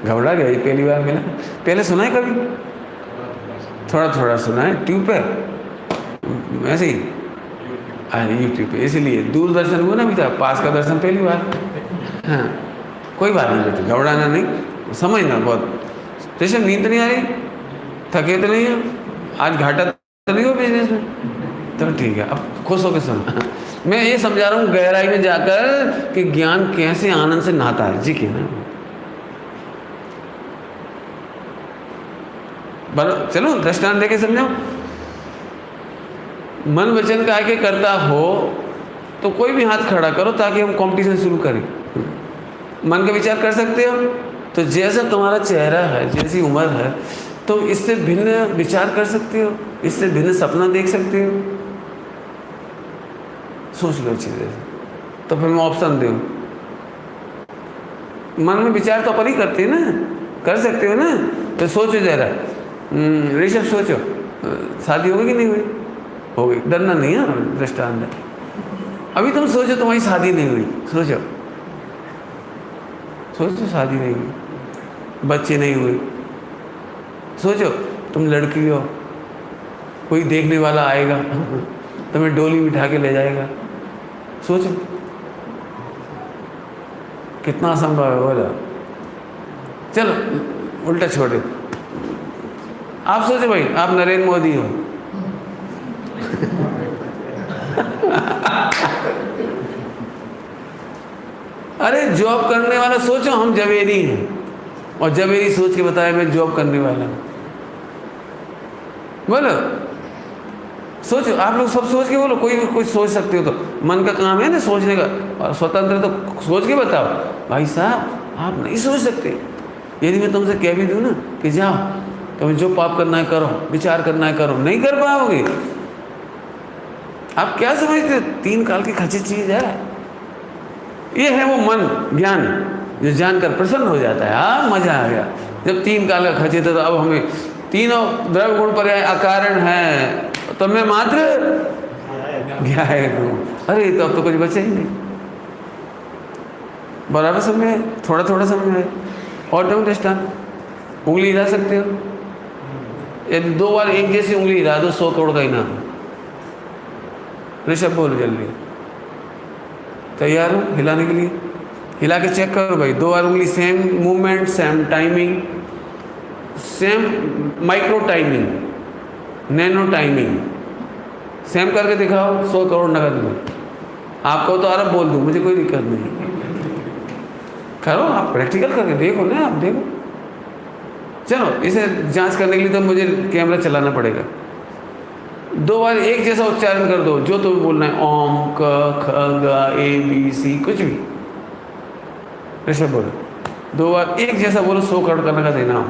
घबरा गया, ये पहली बार मिला। पहले सुना है कभी? थोड़ा थोड़ा सुना है ट्यूब पे, ऐसे ही यूट्यूब पे। इसीलिए दूरदर्शन हुआ ना भी था, पास का दर्शन पहली बार। हाँ कोई बात नहीं बेटे, घबराना नहीं, समझना बहुत। जैसे नींद नहीं आ रही, थके तो नहीं हो, आज घाटा तो नहीं हो बिजनेस में, तो ठीक है, अब खुश होकर सुना। मैं ये समझा रहा हूँ गहराई में जाकर कि ज्ञान कैसे आनंद से नहाता है। जी के ना, चलो दृष्टांत देके समझाओ। मन वचन काया के करता हो तो कोई भी हाथ खड़ा करो ताकि हम कंपटीशन शुरू करें। मन का विचार कर सकते हो? तो जैसा तुम्हारा चेहरा है, जैसी उम्र है, तो इससे भिन्न विचार कर सकते हो, इससे भिन्न सपना देख सकते हो। सोच लो चीज़ें, तो फिर मैं ऑप्शन दूँ। मन में विचार तो अपन ही करते हैं ना, कर सकते हो ना। तो सोचो जरा, ऋषभ सोचो, शादी होगी कि नहीं हुई? हो गई, डरना नहीं है दृष्टांत है। अभी तुम सोचो तुम्हारी शादी नहीं हुई, सोचो सोचो शादी नहीं हुई, बच्चे नहीं हुए, सोचो तुम लड़की हो, कोई देखने वाला आएगा तुम्हें डोली बिठा के ले जाएगा, सोचो कितना असंभव है। बोला चलो उल्टा छोड़े, आप सोचो भाई, आप नरेंद्र मोदी हो अरे जॉब करने वाला, सोचो हम जवेरी हैं और जवेरी सोच के बताया मैं जॉब करने वाला हूं। बोलो सोचो, आप लोग सब सोच के बोलो, कोई भी कुछ सोच सकते हो, तो मन का काम है ना सोचने का, और स्वतंत्र तो सोच के बताओ। भाई साहब आप नहीं सोच सकते। यदि मैं तुमसे कह भी दूँ ना कि जाओ तुम्हें जो पाप करना है करो, विचार करना है करो, नहीं कर पाओगे। आप क्या समझते हो 3 काल की खचित चीज है ये, है वो मन ज्ञान जो जानकर प्रसन्न हो जाता है। हाँ मजा आ गया, जब 3 काल का खचित है तो अब हमें तीनों द्रव्य गुण पर्याय अकारण है, तो मैं मात्र ज्ञायक हूँ। अरे तो अब तो कुछ बचा ही नहीं, बराबर समझ आए, थोड़ा थोड़ा समझ आए। और तुम दृष्टांत, उंगली हिला सकते हो, यदि 2 बार एक जैसी उंगली हिला दो 100 करोड़ का इनाम। ऋषभ बोलो जल्दी, तैयार हो हिलाने के लिए? हिला के चेक करो भाई, 2 बार उंगली, same movement, same timing, same micro timing, nano timing, same करके दिखाओ, 100 करोड़ नगद में। आपको तो अरब बोल दूँ, मुझे कोई दिक्कत नहीं। करो आप, प्रैक्टिकल करके देखो ना, आप देखो। चलो इसे जांच करने के लिए तो मुझे कैमरा चलाना पड़ेगा। 2 बार एक जैसा उच्चारण कर दो, जो तुम्हें बोलना है, ओम क ख ग ए बी सी, कुछ भी। ऋषभ बोलो 2 बार एक जैसा बोलो, 100 करोड़ करने का देना हो।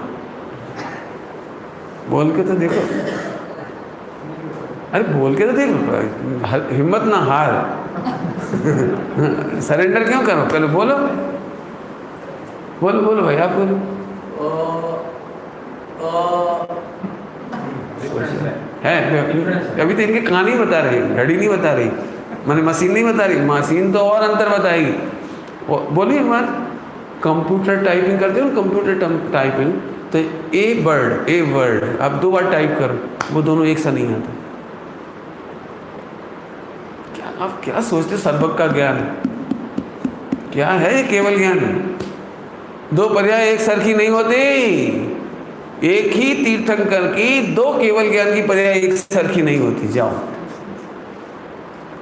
बोल के तो देखो, अरे बोल के तो देखो, हिम्मत ना हार सरेंडर क्यों करो, पहले बोलो बोलो बोलो भाई, आप बोलो। है अभी तो इनके कान ही बता रही, घड़ी नहीं बता रही, मैंने मशीन नहीं बता रही, मशीन तो और अंतर बताएगी। बोलिए एक बार, कंप्यूटर टाइपिंग करते हो, कंप्यूटर टाइपिंग, तो ए वर्ड आप 2 बार टाइप करो, वो दोनों एक सा नहीं आता। क्या आप क्या सोचते हो? सर्वज्ञ का ज्ञान क्या है? ये केवल ज्ञान। 2 पर्याय एक सरखी नहीं होती, एक ही तीर्थंकर की 2 केवल ज्ञान की पर्याय एक सरखी नहीं होती। जाओ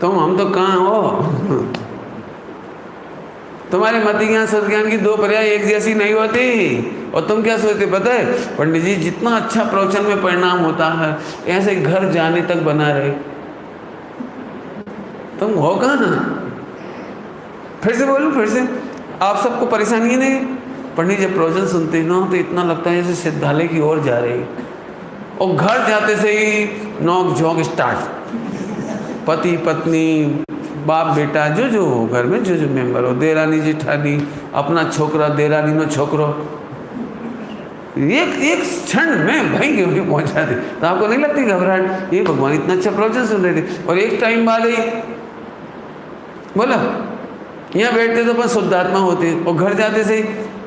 तुम, हम तो कहाँ हो तुम्हारे मति ज्ञान सदज्ञान की 2 पर्याय एक जैसी नहीं होती। और तुम क्या सोचते पता है पंडित जी, जितना अच्छा प्रवचन में परिणाम होता है ऐसे घर जाने तक बना रहे, तुम हो कहाँ ना? फिर से बोलो, फिर से। आप सबको परेशानी नहीं? पंडित जब प्रवचन सुनते हैं ना तो इतना लगता है जैसे सिद्धालय की ओर जा रहे, और घर जाते से ही नोक झोंक स्टार्ट। पति पत्नी, बाप बेटा, जो जो हो घर में, जो जो मेंबर हो, देरानी जेठानी, अपना छोकरा देरानी नो छोकरो, एक क्षण में भाई के पहुंचा दे। तो आपको नहीं लगती घबराहट? ये भगवान इतना अच्छा प्रवचन सुन रहे थे, और एक टाइम बाद ही बोला यहाँ बैठते तो अपन शुद्धात्मा होते, और घर जाते से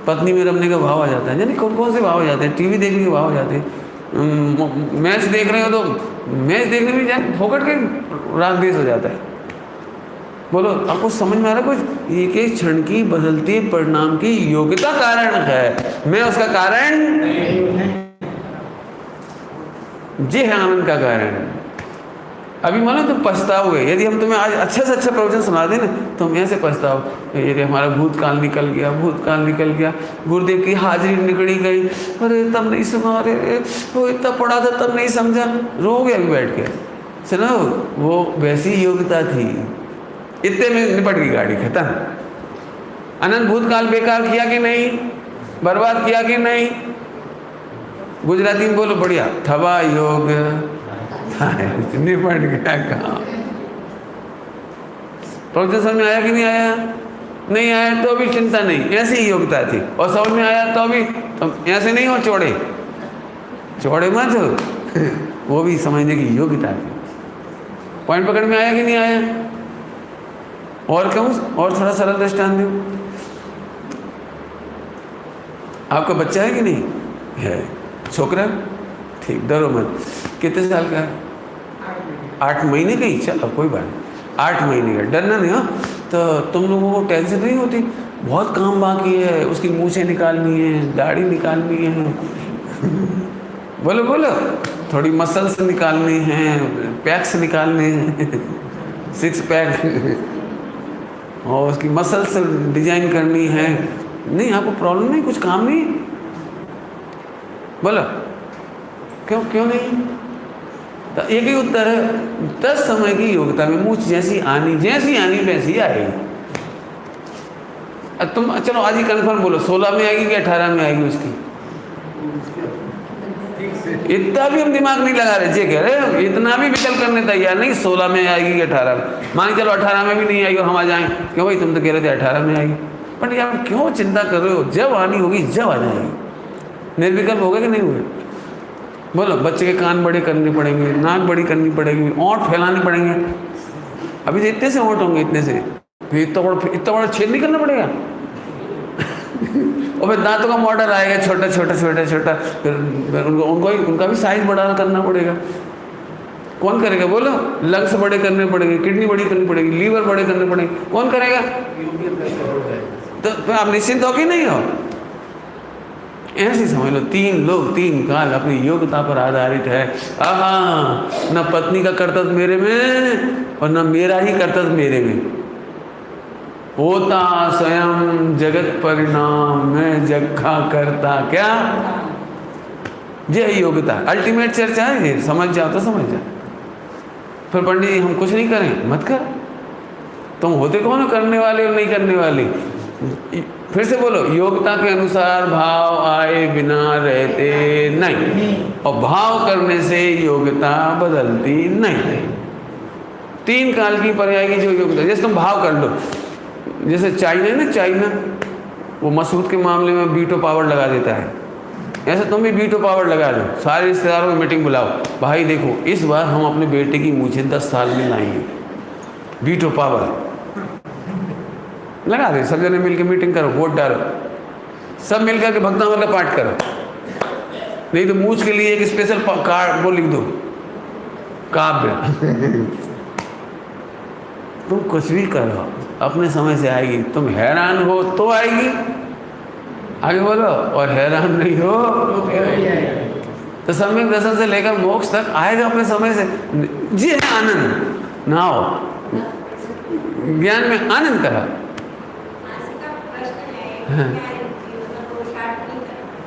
पत्नी में रमने का भाव आ जाता है। यानी कौन कौन से भाव आ जाते हैं? टीवी देखने के भाव आ जाते हैं, मैच देख रहे हो तो मैच देखने में जाए फोकट के राग देश हो जाता है। बोलो आपको समझ में आ रहा कुछ? एक एक क्षण की बदलती परिणाम की योग्यता कारण है, मैं उसका कारण, ये है आनंद का कारण। अभी मानो तुम पछताओगे, यदि हम तुम्हें आज अच्छा से अच्छा प्रवचन सुना दें ना, तुम ऐसे पछताओ, यदि हमारा भूतकाल निकल गया, भूतकाल निकल गया, गुरुदेव की हाजिरी निकली गई, अरे तब नहीं सुना, अरे वो इतना पढ़ा था तब नहीं समझा, रोगे अभी बैठ के। सुनो, वो वैसी योग्यता थी, इतने में निपट गई गाड़ी, खत्म। अनंत भूतकाल बेकार किया कि नहीं? बर्बाद किया कि नहीं? गुजराती में बोलो बढ़िया, थवा योग निपट गया काम। प्रवचन समझ में आया कि नहीं आया? नहीं आया तो भी चिंता नहीं, ऐसी ही योग्यता थी। और समझ में आया तो भी ऐसे नहीं हो चौड़े चौड़े मत हो वो भी समझने की योग्यता थी। पॉइंट पकड़ में आया कि नहीं आया? और कहूँ, और थोड़ा सरल दृष्टांत दूँ। आपका बच्चा है कि नहीं है? छोकरा, ठीक, डरो मत। कितने साल का है? 8 महीने का ही, चलो कोई बात नहीं, 8 महीने का, डरना नहीं। हाँ, तो तुम लोगों को टेंशन नहीं होती? बहुत काम बाकी है, उसकी मूछें निकालनी है, दाढ़ी निकालनी है बोलो बोलो, थोड़ी मसल्स निकालनी हैं, पैक्स निकालने हैं 6 पैक और उसकी मसल्स डिजाइन करनी है। नहीं, आपको प्रॉब्लम नहीं, कुछ काम नहीं? बोलो क्यों क्यों नहीं? तो एक ही उत्तर है, 10 समय की योग्यता में मूछ जैसी आनी वैसी आएगी। तुम चलो आज ही कन्फर्म बोलो, 16 में आएगी कि 18 में आएगी उसकी? इतना भी हम दिमाग नहीं लगा रहे, कह रहे इतना भी विकल्प करने तैयार नहीं, 16 में आएगी कि 18 में। मान चलो 18 में भी नहीं आएगी और हम आ जाएं, क्यों भाई तुम तो कह रहे थे 18 में आएगी। पर यार क्यों चिंता कर रहे हो, जब आनी होगी जब आ जाएगी। निर्विकल्प होगा कि नहीं हुए? बोलो, बच्चे के कान बड़े करने पड़ेंगे, नाक बड़ी करनी पड़ेगी, ओंठ फैलाने पड़ेंगे। अभी तो इतने से ओंठ होंगे, इतने से, फिर इतना बड़ा छेद नहीं करना पड़ेगा और फिर दांतों का मॉडल आएगा छोटा छोटा छोटा छोटा, फिर उनका भी साइज बड़ा करना पड़ेगा। कौन करेगा बोलो? लंग्स बड़े करने पड़ेंगे, किडनी बड़ी करनी पड़ेगी, लीवर बड़े करने पड़ेंगे, कौन करेगा? तो आप निश्चिंत हो कि नहीं हो? ऐसे समझ लो, 3 लोग 3 काल अपनी योग्यता पर आधारित है। न पत्नी का कर्तव्य मेरे में और न मेरा ही कर्तव्य मेरे में। होता स्वयं जगत परिणाम, मैं जखा करता क्या? यह योग्यता अल्टीमेट चर्चा है, समझ जाओ तो समझ जाओ। फिर पंडित जी हम कुछ नहीं करें, मत कर। तुम होते कौन हो करने वाले और नहीं करने वाले? फिर से बोलो, योग्यता के अनुसार भाव आए बिना रहते नहीं, और भाव करने से योग्यता बदलती नहीं। 3 काल की पर्याय की जो योग्यता, जैसे तुम भाव कर लो, जैसे चाइना है ना, चाइना वो मसूद के मामले में वीटो पावर लगा देता है, ऐसे तुम भी वीटो पावर लगा दो। सारे रिश्तेदारों को मीटिंग बुलाओ, भाई देखो इस बार हम अपने बेटे की मूछें 10 साल में लाएंगे, वीटो पावर लगा दे। सब जने मिलकर मीटिंग करो, वोट डालो, सब मिलकर के भक्तामल का पाठ करो। नहीं तो मूछ के लिए एक स्पेशल कार्ड वो लिख दो, काव्य तुम कुछ भी करो, अपने समय से आएगी। तुम हैरान हो तो आएगी, आगे बोलो, और हैरान नहीं हो तो सम्यक दर्शन से लेकर मोक्ष तक आएगा अपने समय से। जी है आनंद ना हो, ज्ञान में आनंद करा।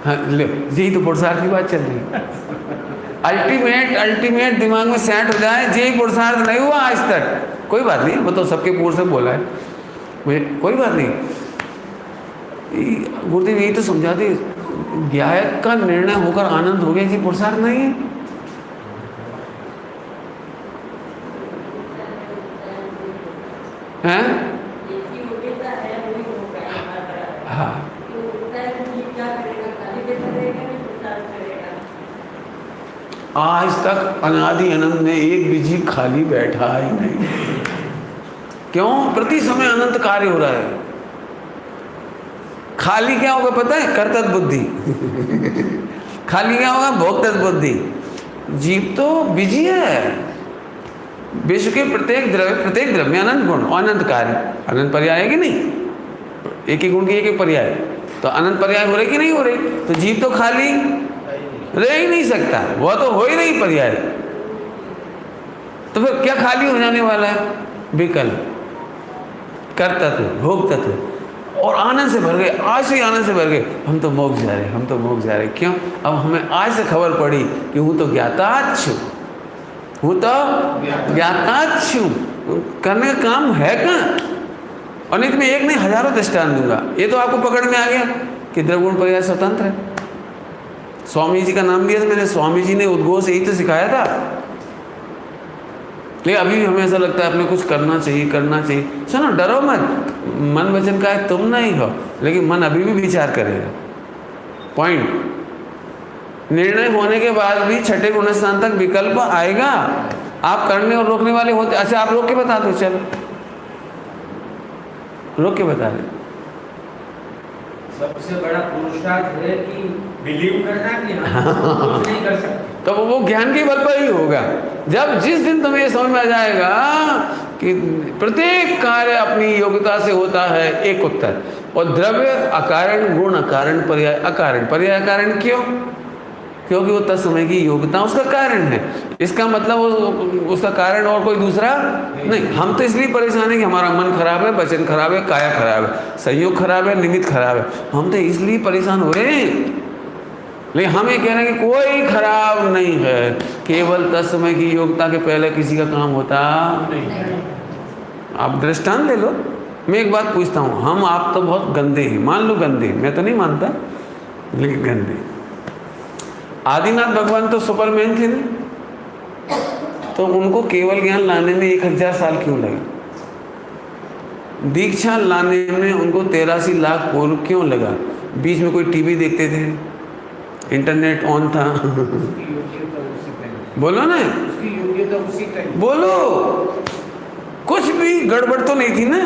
हाँ ले, यही तो पुरुषार्थ की बात चल रही है। अल्टीमेट दिमाग में सेट हो जाए, यही पुरुषार्थ नहीं हुआ आज तक, कोई बात नहीं, वो तो सबके पूर्व से बोला है मुझे, कोई बात नहीं। गुरुदेव यही तो समझाते, ज्ञायक का निर्णय होकर आनंद हो गया कि पुरुषार्थ नहीं है। हैं? हाँ, आज तक अनादि अनंत में एक भी जीव खाली बैठा ही नहीं। क्यों? प्रति समय अनंत कार्य हो रहा है। खाली क्या होगा पता है? कर्तव्य बुद्धि खाली क्या होगा? भोक्तव्य बुद्धि। जीव तो बिजी है, विश्व के प्रत्येक द्रव्य में अनंत गुण और अनंत कार्य, अनंत पर्याय है कि नहीं? एक ही गुण की एक एक पर्याय, तो अनंत पर्याय हो रही कि नहीं हो रही? तो जीव तो खाली रह ही नहीं सकता, वह तो हो ही नहीं पर्याय। तो फिर क्या खाली हो जाने वाला है? विकल्प, कर्तव्य, भोक्तत्व, और आनंद से भर गए। आज से आनंद से भर गए, हम तो मोक्ष जा रहे, हम तो मोक्ष जा रहे। क्यों? अब हमें आज से खबर पड़ी कि हूँ तो ज्ञाताच्छु, हूँ तो ज्ञाताच्छु, करने का काम है कहाँ? और नहीं तो मैं एक नहीं हजारों दृष्टांत दूंगा। ये तो आपको पकड़ में आ गया कि द्रव्यगुण पर्याय स्वतंत्र है। स्वामी जी का नाम दिया था मैंने, स्वामी जी ने उद्गोष यही तो सिखाया था। लेकिन अभी भी हमें ऐसा लगता है अपने कुछ करना चाहिए। सुनो, डरो मत, मन वचन का है तुम नहीं हो, लेकिन मन अभी भी विचार करेगा। पॉइंट। निर्णय होने के बाद भी छठे गुण स्थान तक विकल्प आएगा। आप करने और रोकने वाले होते। अच्छा, आप रोक के बता दो, चलो रोक के बता दो। सबसे बड़ा पुरुषार्थ है कि बिलीव करना कि हम कुछ नहीं कर सकते। तो वो ज्ञान के बल पर ही होगा। जब जिस दिन तुम्हें समझ में आ जाएगा कि प्रत्येक कार्य अपनी योग्यता से होता है, एक उत्तर। और द्रव्य अकारण, गुण अकारण, पर्याय अकारण। पर्याय अकारण क्यों? क्योंकि वो तत्समय की योग्यता उसका कारण है। इसका मतलब उसका कारण और कोई दूसरा नहीं। हम तो इसलिए परेशान है कि हमारा मन खराब है, वचन खराब है, काया खराब है, संयोग खराब है, निमित्त खराब है। हम तो इसलिए परेशान हो रहे हैं। लेकिन हम ये कह रहे हैं कि कोई खराब नहीं है, केवल तत्समय की योग्यता के पहले किसी का काम होता नहीं। आप दृष्टांत ले लो। मैं एक बात पूछता हूँ, हम आप तो बहुत गंदे हैं, मान लो गंदे, मैं तो नहीं मानता, लेकिन गंदे। आदिनाथ भगवान तो सुपरमैन थे ना, तो उनको केवल ज्ञान लाने में 1000 साल क्यों लगा? दीक्षा लाने में उनको 83 लाख पूर्व क्यों लगा? बीच में कोई टीवी देखते थे, इंटरनेट ऑन था। बोलो ना, उसकी योग्यता उसी टाइम। बोलो, कुछ भी गड़बड़ तो नहीं थी ना।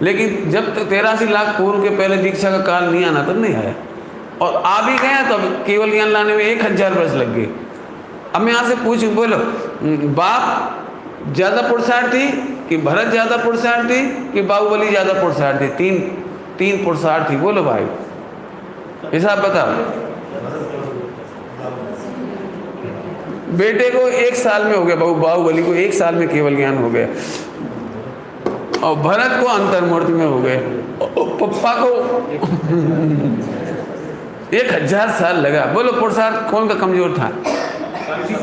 लेकिन जब तक 83 लाख पूर्व के पहले दीक्षा का काल नहीं आना, तब नहीं आया। और आ भी गया तब केवल ज्ञान लाने में 1000 वर्ष लग गए। अब मैं यहाँ से पूछूं, बोलो, बाप ज़्यादा पुरुषार्थी कि भरत ज़्यादा पुरुषार्थी कि बाहुबली ज़्यादा पुरुषार्थी? तीन पुरुषार्थी। बोलो भाई, हिसाब बताओ। बेटे को 1 साल में हो गया, बाहुबली को 1 साल में केवल ज्ञान हो गया, और भरत को अंतर्मूर्ति में हो गए, पप्पा को 1000 साल लगा। बोलो, पुरुषार्थ कौन का कमजोर था? किसी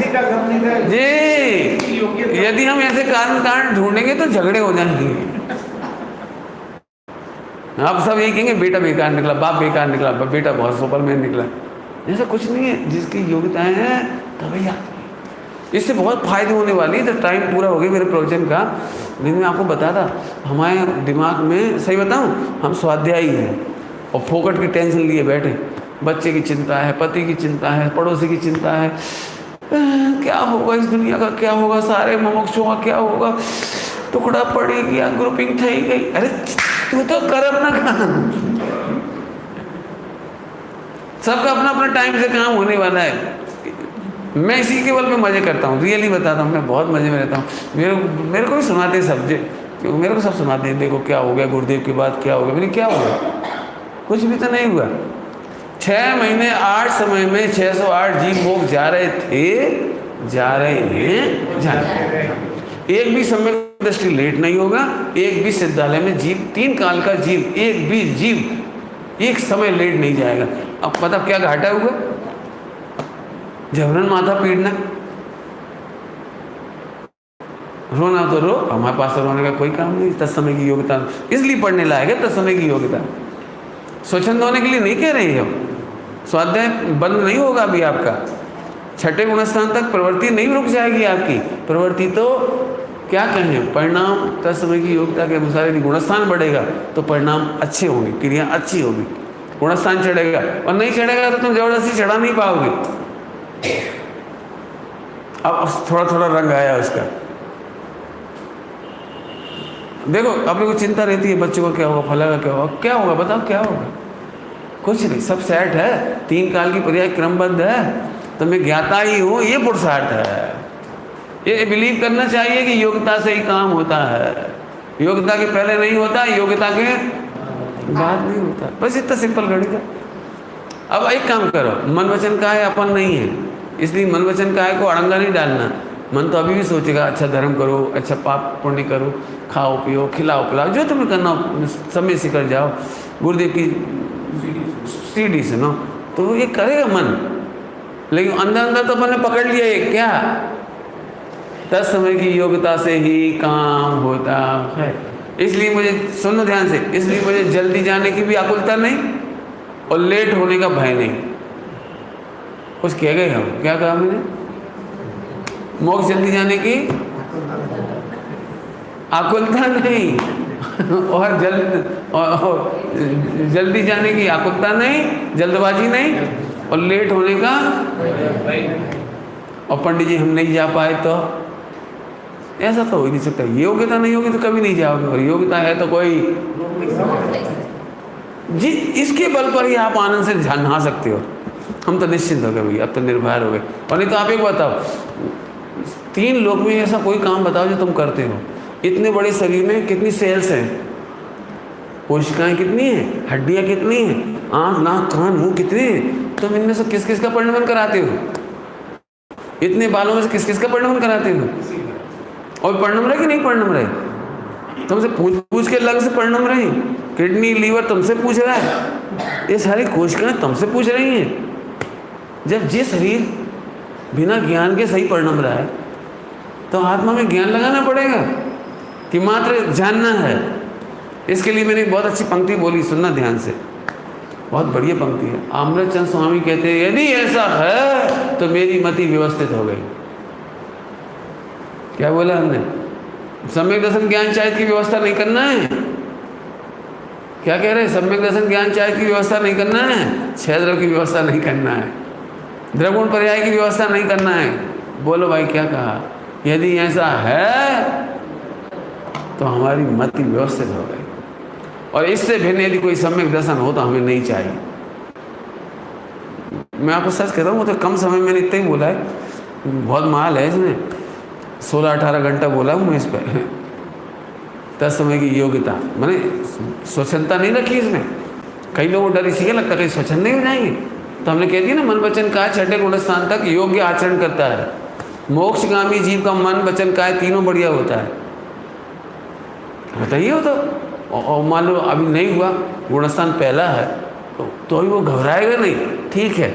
का गम नहीं था जी। यदि हम ऐसे कारण ढूंढेंगे तो झगड़े हो जाएंगे। आप सब यही कहेंगे बेटा बेकार निकला, बाप बेकार निकला, बेटा बहुत सुपरमैन निकला। ऐसा कुछ नहीं है। जिसकी योग्यताएं हैं तभी आती। इससे बहुत फायदे होने वाली है। तो टाइम पूरा हो गया मेरे प्रवचन का, लेकिन मैं आपको बताता, हमारे दिमाग में, सही बताऊं, हम स्वाध्यायी हैं और फोकट की टेंशन लिए बैठे। बच्चे की चिंता है, पति की चिंता है, पड़ोसी की चिंता है, क्या होगा इस दुनिया का, क्या होगा सारे मुमुक्षुओं का, क्या होगा, टुकड़ा पड़ेगी या ग्रुपिंग थी गई। अरे तू तो कर अपना काम। सबका अपना अपना टाइम से काम होने वाला है। मैं इसी केवल में मज़े करता हूँ, रियली बताता हूँ, मैं बहुत मज़े में रहता हूँ। मेरे को भी सुनाते हैं सब्जेक्ट, मेरे को सब सुनाते हैं, देखो क्या हो गया गुरुदेव के बाद, क्या हो गया। मैंने क्या हुआ? कुछ भी तो नहीं हुआ। 6 महीने 8 समय में 608 जीव मोक्ष जा रहे थे, जा रहे हैं, जा रहे हैं। एक भी समय दृष्टि लेट नहीं होगा। एक भी सिद्धालय में जीव, 3 काल का जीव, एक भी जीव एक समय लेट नहीं जाएगा। अब पता क्या घाटा हुआ? जबरन माथा पीटना, रोना तो रो, हमारे पास रोने का कोई काम नहीं। तत्समय की योग्यता इसलिए पढ़ने लायक है। तत्समय की योग्यता स्वच्छंद होने के लिए नहीं कह रही हो। स्वाध्याय बंद नहीं होगा अभी आपका। छठे गुणस्थान तक प्रवृत्ति नहीं रुक जाएगी आपकी। प्रवृत्ति तो क्या कहें, परिणाम तत्समय की योग्यता के अनुसार यदि गुणस्थान बढ़ेगा तो परिणाम अच्छे होंगे, क्रिया अच्छी होगी। गुणस्थान चढ़ेगा और नहीं चढ़ेगा तो तुम जबरदस्ती चढ़ा नहीं पाओगे। अब थोड़ा थोड़ा रंग आया उसका। देखो, अपने को चिंता रहती है बच्चों को क्या होगा, फला का क्या होगा, क्या होगा बताओ, क्या होगा? कुछ नहीं, सब सेट है। 3 काल की पर्याय क्रमबद्ध है, तो मैं ज्ञाता ही हूँ, ये पुरुषार्थ है। ये बिलीव करना चाहिए कि योग्यता से ही काम होता है। योग्यता के पहले नहीं होता, योग्यता के बाद नहीं होता। बस इतना सिंपल गणित है। अब एक काम करो, मन वचन का है, अपन नहीं है, इसलिए मन वचन का है को अड़ंगा नहीं डालना। मन तो अभी भी सोचेगा अच्छा धर्म करो, अच्छा पाप पुण्य करो, खाओ पियो, खिलाओ पिलाओ, जो तुम्हें करना समय से कर जाओ, गुरुदेव की सीढ़ी सुनो, तो ये करेगा मन। लेकिन अंदर अंदर तो अपन ने पकड़ लिया ये क्या, तत्समय की योग्यता से ही काम होता है। इसलिए मुझे सुनो ध्यान से, इसलिए मुझे जल्दी जाने की भी आकुलता नहीं और लेट होने का भय नहीं। कुछ कह गए हम, क्या कहा मैंने? मोक्ष जल्दी जाने की आकुलता नहीं और जल्दी जाने की आकुलता नहीं, जल्दबाजी नहीं, और लेट होने का। और पंडित जी हम नहीं जा पाए तो ऐसा तो हो ही नहीं सकता। योग्यता नहीं होगी तो कभी नहीं जाओगे, और योग्यता है तो कोई जी, इसके बल पर ही आप आनंद से नहा सकते हो। हम तो निश्चिंत हो गए भैया, अब तो निर्भय हो गए। और नहीं तो आप एक बताओ, 3 लोक में ऐसा कोई काम बताओ जो तुम करते हो। इतने बड़े शरीर में कितनी सेल्स हैं, कोशिकाएं कितनी हैं, हड्डियां कितनी हैं, आँख नाक कान मुंह कितने हैं, तुम इनमें से किस किस का परिणमन कराते हो? इतने बालों में से किस किस का परिणमन कराते हो? और परिणम रहे कि नहीं परिणम रहे? तुमसे पूछ पूछ के लग से परिणम रही, किडनी लीवर तुमसे पूछ रहा है, ये सारी कोशिकाएं तुमसे पूछ रही हैं। जब ये शरीर बिना ज्ञान के सही परिणम रहा है तो आत्मा में ज्ञान लगाना पड़ेगा कि मात्र जानना है। इसके लिए मैंने बहुत अच्छी पंक्ति बोली, सुनना ध्यान से, बहुत बढ़िया पंक्ति है। अमृतचंद स्वामी कहते हैं, यदि ऐसा है तो मेरी मति व्यवस्थित हो गई। क्या बोला हमने? सम्यक दर्शन ज्ञान चारित्र की व्यवस्था नहीं करना है। क्या कह रहे हैं? सम्यक दर्शन ज्ञान चारित्र की व्यवस्था नहीं करना है, 6 द्रव्य की व्यवस्था नहीं करना है, द्रवगुण पर्याय की व्यवस्था नहीं करना है। बोलो भाई क्या कहा? यदि ऐसा है तो हमारी मति व्यवस्थित हो गई, और इससे भिन्न यदि कोई सम्यक दर्शन हो तो हमें नहीं चाहिए। मैं आपको सच कहता हूँ, वो तो कम समय में इतना ही बोला है, बहुत माल है इसमें, 16-18 घंटा बोला हूँ मैं इस पर। 10 समय की योग्यता, मैंने स्वच्छंदता नहीं रखी इसमें। कई लोगों को डर इसी का लगता है कहीं स्वच्छंद नहीं हो जाएंगे, तो हमने कह दिया ना, मन वचन काय 6ठे गुण स्थान तक योग्य आचरण करता है। मोक्षगामी जीव का मन वचन काय तीनों बढ़िया होता है, बताइए। हो तो मान लो अभी नहीं हुआ, गुणस्थान पहला है तो ही वो घबराएगा नहीं, ठीक है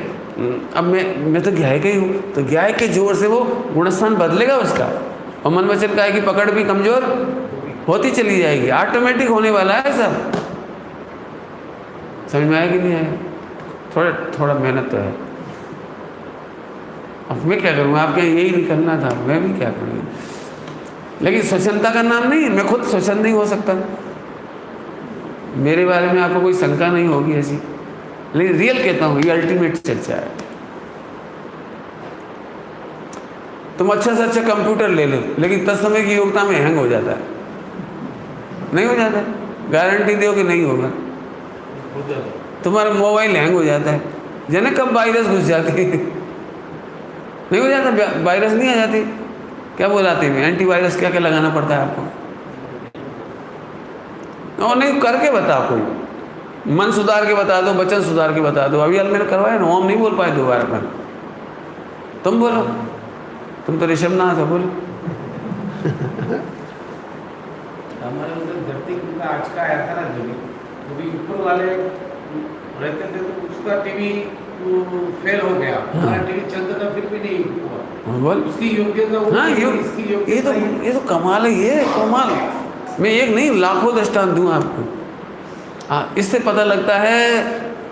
अब मैं तो ज्ञाय का ही हूँ, तो ज्ञाय के जोर से वो गुणस्थान बदलेगा उसका, और मन वचन काय की पकड़ भी कमजोर होती चली जाएगी, ऑटोमेटिक होने वाला है सब। समझ में आया कि नहीं आया? थोड़ा मेहनत तो है। अब मैं क्या करूँगा, आपके यही नहीं करना था, मैं भी क्या करूँगा। लेकिन स्वच्छंदता का नाम नहीं, मैं खुद स्वच्छंद नहीं हो सकता, मेरे बारे में आपको कोई शंका नहीं होगी ऐसी, लेकिन रियल कहता हूँ, ये अल्टीमेट चर्चा है। तुम अच्छा से अच्छा कंप्यूटर ले लो, लेकिन तत्समय की योग्यता में हैंग हो जाता है, नहीं हो जाता? गारंटी दो कि नहीं होगा? तुम्हारा मोबाइल हैंग हो जाता है, जाने कब वायरस घुस जाती है, नहीं हो जाता? वायरस नहीं आ जाती, क्या बोलाते हैं एंटीवायरस, क्या क्या लगाना पड़ता है आपको? और नहीं करके बताओ, कोई मन सुधार के बता दो, वचन सुधार के बता दो। अभी मैंने करवाया ना, ओम नहीं बोल पाए दोबारा पर, तुम बोलो, तुम तो ऋषभ ना था, बोलो। हमारे उधर धरती का आज का आया था ना, जो भी ऊपर वाले रहते थे तो उसका टीवी फेल हो गया, हमारा टीवी चलता था फिर भी नहीं हुआ। बोल उसकी योग्यता, हाँ इसकी योग्यता, ये तो कमाल है, ये कमाल। मैं एक नहीं लाखों दृष्टांत दूँ आपको। इससे पता लगता है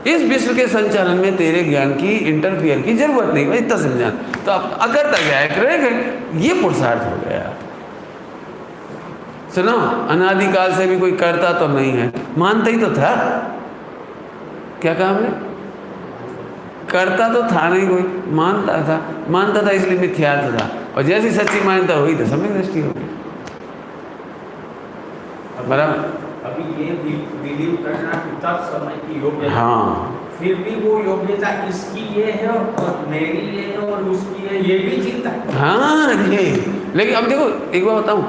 इस विश्व के संचालन में तेरे ज्ञान की इंटरफियर की जरूरत नहीं, भाई इतना समझा तो आप अगर तक गया करेगा, ये पुरुषार्थ हो गया। सुनो, अनादिकाल से भी कोई करता तो नहीं है, मानता ही तो था। क्या कहा हमने? करता तो था नहीं कोई, मानता था इसलिए मिथ्यार्थ था, और जैसी सच्ची मान्यता हुई तो सम्यक दृष्टि हो गई। बराबर। अभी ये बिलीव करना कि तब समय की योग्यता, हाँ, फिर भी वो योग्यता इसकी ये है और मेरी ये है और उसकी ये भी चिंता। हाँ ये, लेकिन अब देखो एक बात बताऊँ,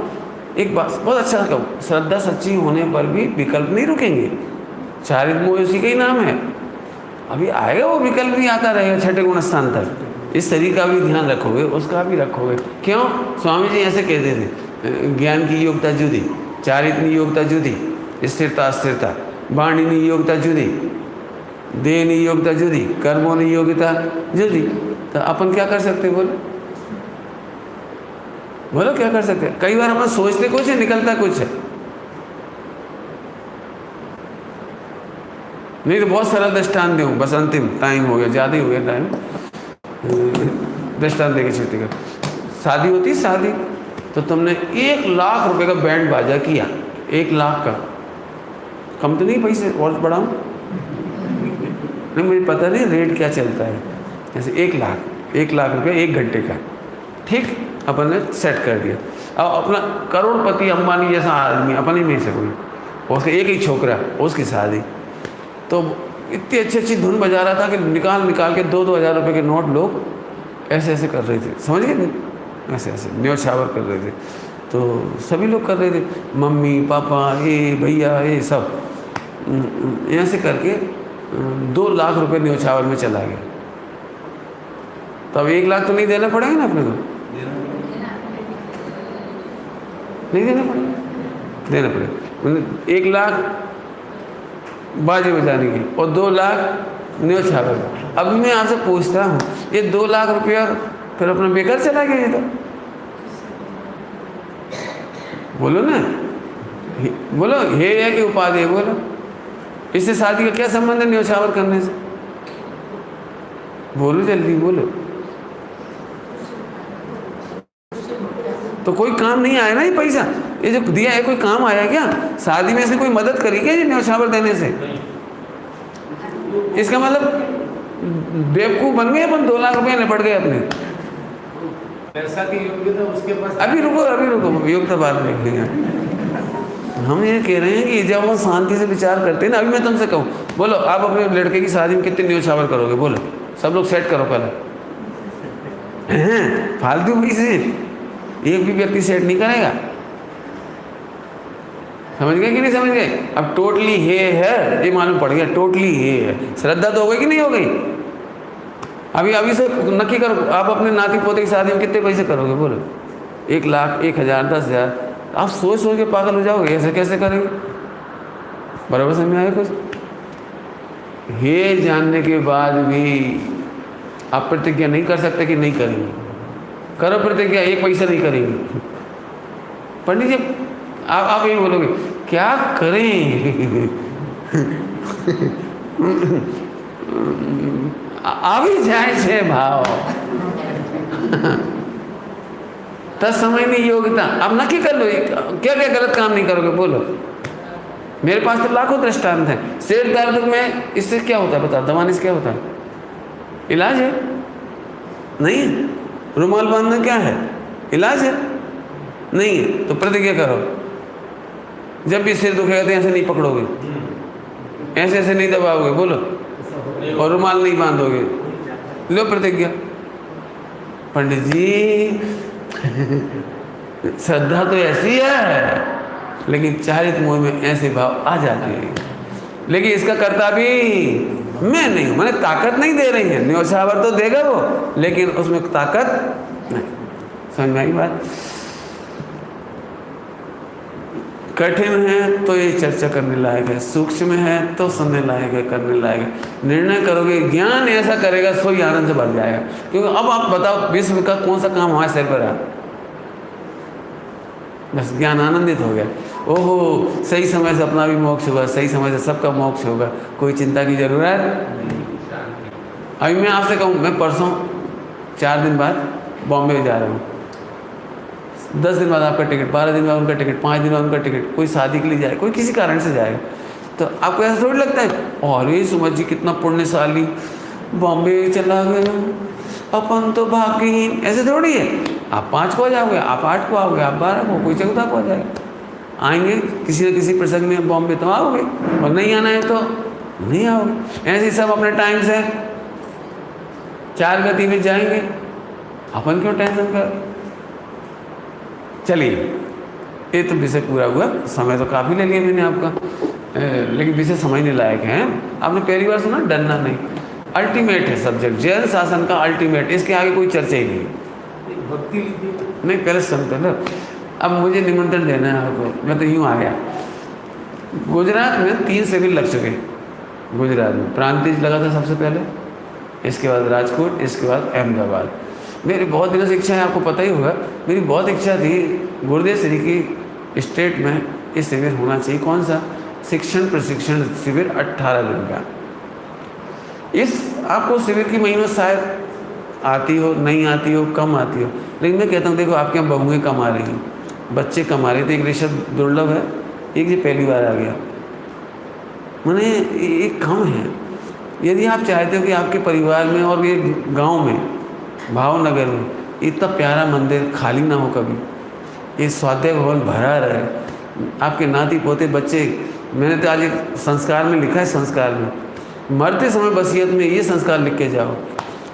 एक बात बहुत अच्छा कहूँ, श्रद्धा सच्ची होने पर भी विकल्प नहीं रुकेंगे। चारित्र मोह उसी का ही नाम है, अभी आएगा वो विकल्प भी आता रहेगा 6ठे गुण स्थान तक। इस शरीर का भी ध्यान रखोगे, उसका भी रखोगे। क्यों? स्वामी जी ऐसे कहते थे, ज्ञान की योग्यता जुदी, चारित्र योग्यता जुदी, स्थिरता अस्थिरता, वाणी योग्यता जुदी, देह योग्यता जुदी, कर्मों योग्यता जुदी। तो अपन क्या कर सकते बोलो? बोलो क्या कर सकते? कई बार अपन सोचते कुछ है, निकलता कुछ है। नहीं तो बहुत सारा दृष्टांत दूँ, बस अंतिम टाइम हो गया, ज़्यादा ही हो गया टाइम, दृष्टांत देके छुट्टी कर। शादी होती है शादी, तो तुमने 1 लाख रुपए का बैंड बाजा किया, 1 लाख का, कम तो नहीं पैसे और बढ़ाऊँ? नहीं मुझे पता नहीं रेट क्या चलता है, जैसे 1 लाख रुपये 1 घंटे का, ठीक, अपन ने सेट कर दिया। अब अपना करोड़पति अंबानी जैसा आदमी अपने में से कोई, उसका एक ही छोकरा, उसकी शादी, तो इतनी अच्छी धुन बजा रहा था कि निकाल के 2-2 हज़ार रुपये के नोट लोग ऐसे ऐसे कर रहे थे, समझ गए, ऐसे ऐसे न्योछावर कर रहे थे। तो सभी लोग कर रहे थे, मम्मी पापा ये भैया ये सब, ऐसे करके 2 लाख रुपये न्योछावर में चला गया। तो अब 1 लाख तो नहीं देना पड़ेगा ना अपने को, नहीं देना पड़ेगा, देना पड़ेगा। 1 लाख बाजे बजाने की और 2 लाख न्योछावर। अब मैं आपसे पूछता हूँ, ये 2 लाख रुपया फिर अपना बेकार चला गया ये तो, बोलो ना, बोलो हे है कि उपाधि है, बोलो इससे शादी का क्या संबंध है न्योछावर करने से, बोलो जल्दी बोलो। तो कोई काम नहीं आया ना ये पैसा, ये जो दिया है कोई काम आया क्या? शादी में से कोई मदद करी क्या ये न्योछावर देने से? इसका मतलब बेवकूफ़ बन गए अपन, 2 लाख रुपये निपट गए अपने। पैसा की योग्यता उसके पास, अभी रुको योग्यता बात नहीं है। हम ये कह रहे हैं कि जब वो शांति से विचार करते हैं ना, अभी मैं तुमसे कहूँ, बोलो आप अपने लड़के की शादी में कितने न्योछावर करोगे, बोलो सब लोग सेट करो पहले। फालतू पैसे एक भी व्यक्ति सेट नहीं करेगा, समझ गए कि नहीं समझ गए? अब टोटली है ये मालूम पड़ गया, टोटली है। श्रद्धा तो हो गई कि नहीं हो गई? अभी से नक्की करो, आप अपने नाती पोते की शादी में कितने पैसे करोगे, बोलो 1 लाख 1 हज़ार 10 हज़ार। आप सोच के पागल हो जाओगे, ऐसे कैसे करेंगे? बराबर समझ में आया कुछ? ये जानने के बाद भी आप प्रतिज्ञा नहीं कर सकते कि नहीं करेंगे। करो प्रतिज्ञा, 1 पैसा नहीं करेंगे। पंडित जी आप यही बोलोगे क्या करें? आ भी जाए छे भाव तब समय नहीं योग्यता। अब नक्की कर लो क्या क्या गलत काम नहीं करोगे, बोलो। मेरे पास तो लाखों दृष्टांत हैं। सिर दर्द में इससे क्या होता है बता, दवाने से क्या होता है? इलाज है नहीं है? रुमाल बांधना क्या है? इलाज है नहीं है? तो प्रतिज्ञा करो, जब भी सिर दुखेगा तो ऐसे नहीं पकड़ोगे, ऐसे ऐसे नहीं दबाओगे, बोलो, और रुमाल नहीं बांधोगे। लो प्रतिज्ञा। पंडित जी श्रद्धा तो ऐसी है, लेकिन चारित मोह में ऐसे भाव आ जाते हैं। लेकिन इसका कर्ता भी मैं नहीं हूँ, मैंने ताकत नहीं दे रही है। न्योछावर तो देगा वो, लेकिन उसमें ताकत नहीं। समझ में आई बात? कठिन है तो ये चर्चा करने लायक है, सूक्ष्म है तो सुनने लायक है, करने लायक है। निर्णय करोगे, ज्ञान ऐसा करेगा सो ही आनंद से भर जाएगा। क्योंकि अब आप बताओ विश्व का कौन सा काम हमारे सिर पर है? बस ज्ञान आनंदित हो गया। ओहो सही समय से अपना भी मोक्ष होगा, सही समय से सबका मोक्ष होगा, कोई चिंता की जरूरत। अभी मैं आपसे कहूँ, मैं परसों 4 दिन बाद बॉम्बे जा रहा हूँ, 10 दिन बाद आपका टिकट, 12 दिन बाद उनका टिकट, 5 दिन बाद उनका टिकट। कोई शादी के लिए जाए, कोई किसी कारण से जाएगा, तो आपको ऐसा थोड़ी लगता है और ये सुमत जी कितना पुण्यशाली बॉम्बे चला गया, अपन तो भाग्यहीन। ऐसे थोड़ी है। आप 5 को आ जाओगे, आप 8 को आओगे, आप 12 को, कोई 14 को आ जाएगा। आएंगे किसी न किसी प्रसंग में बॉम्बे तो आओगे, और नहीं आना है तो नहीं आओगे। ऐसे सब अपने टाइम से 4 गति में जाएंगे, अपन क्यों टेंशन कर। चलिए ये तो विषय पूरा हुआ, समय तो काफ़ी ले लिया मैंने आपका, लेकिन विषय समझने लायक है। आपने पहली बार सुना डरना नहीं, अल्टीमेट है सब्जेक्ट, जैन शासन का अल्टीमेट, इसके आगे कोई चर्चा ही नहीं। भक्ति लीजिए नहीं पहले सुनते लो। अब मुझे निमंत्रण देना है आपको, मैं तो यूँ आ गया। गुजरात में 3 शिविर लग चुके। गुजरात में प्रांतिज लगा था सबसे पहले, इसके बाद राजकोट, इसके बाद अहमदाबाद। मेरी बहुत दिनों से इच्छा है, आपको पता ही होगा, मेरी बहुत इच्छा थी गुरुदेव श्री की स्टेट में ये शिविर होना चाहिए। कौन सा? शिक्षण प्रशिक्षण शिविर 18 दिन का। इस आपको शिविर की महिमा शायद आती हो, नहीं आती हो, कम आती हो, लेकिन मैं कहता हूँ देखो आपके यहाँ बहुएँ कमा रही हैं, बच्चे कमा रहे, तो एक रिश्ता दुर्लभ है, एक ये पहली बार आ गया, मैंने ये कम है। यदि आप चाहते हो कि आपके परिवार में और ये गांव में, भावनगर में इतना प्यारा मंदिर खाली ना हो कभी, ये स्वाध्याय भवन भरा रहे, आपके नाती पोते बच्चे, मैंने तो आज एक संस्कार में लिखा है, संस्कार में मरते समय वसीयत में ये संस्कार लिख के जाओ,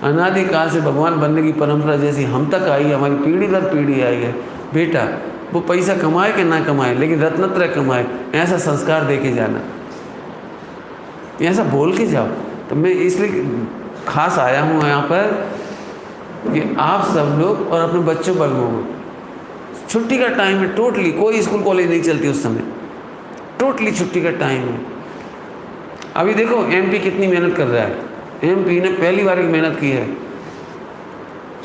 अनादिकाल से भगवान बनने की परंपरा जैसी हम तक आई है, हमारी पीढ़ी दर पीढ़ी आई है, बेटा वो पैसा कमाए कि ना कमाए लेकिन रत्नत्रय कमाए, ऐसा संस्कार दे के जाना, ऐसा बोल के जाओ। तो मैं इसलिए खास आया हूँ यहाँ पर कि आप सब लोग और अपने बच्चों पर हो, छुट्टी का टाइम है, टोटली कोई स्कूल कॉलेज नहीं चलती उस समय, टोटली छुट्टी का टाइम है। अभी देखो एमपी कितनी मेहनत कर रहा है, एमपी ने पहली बार एक मेहनत की है,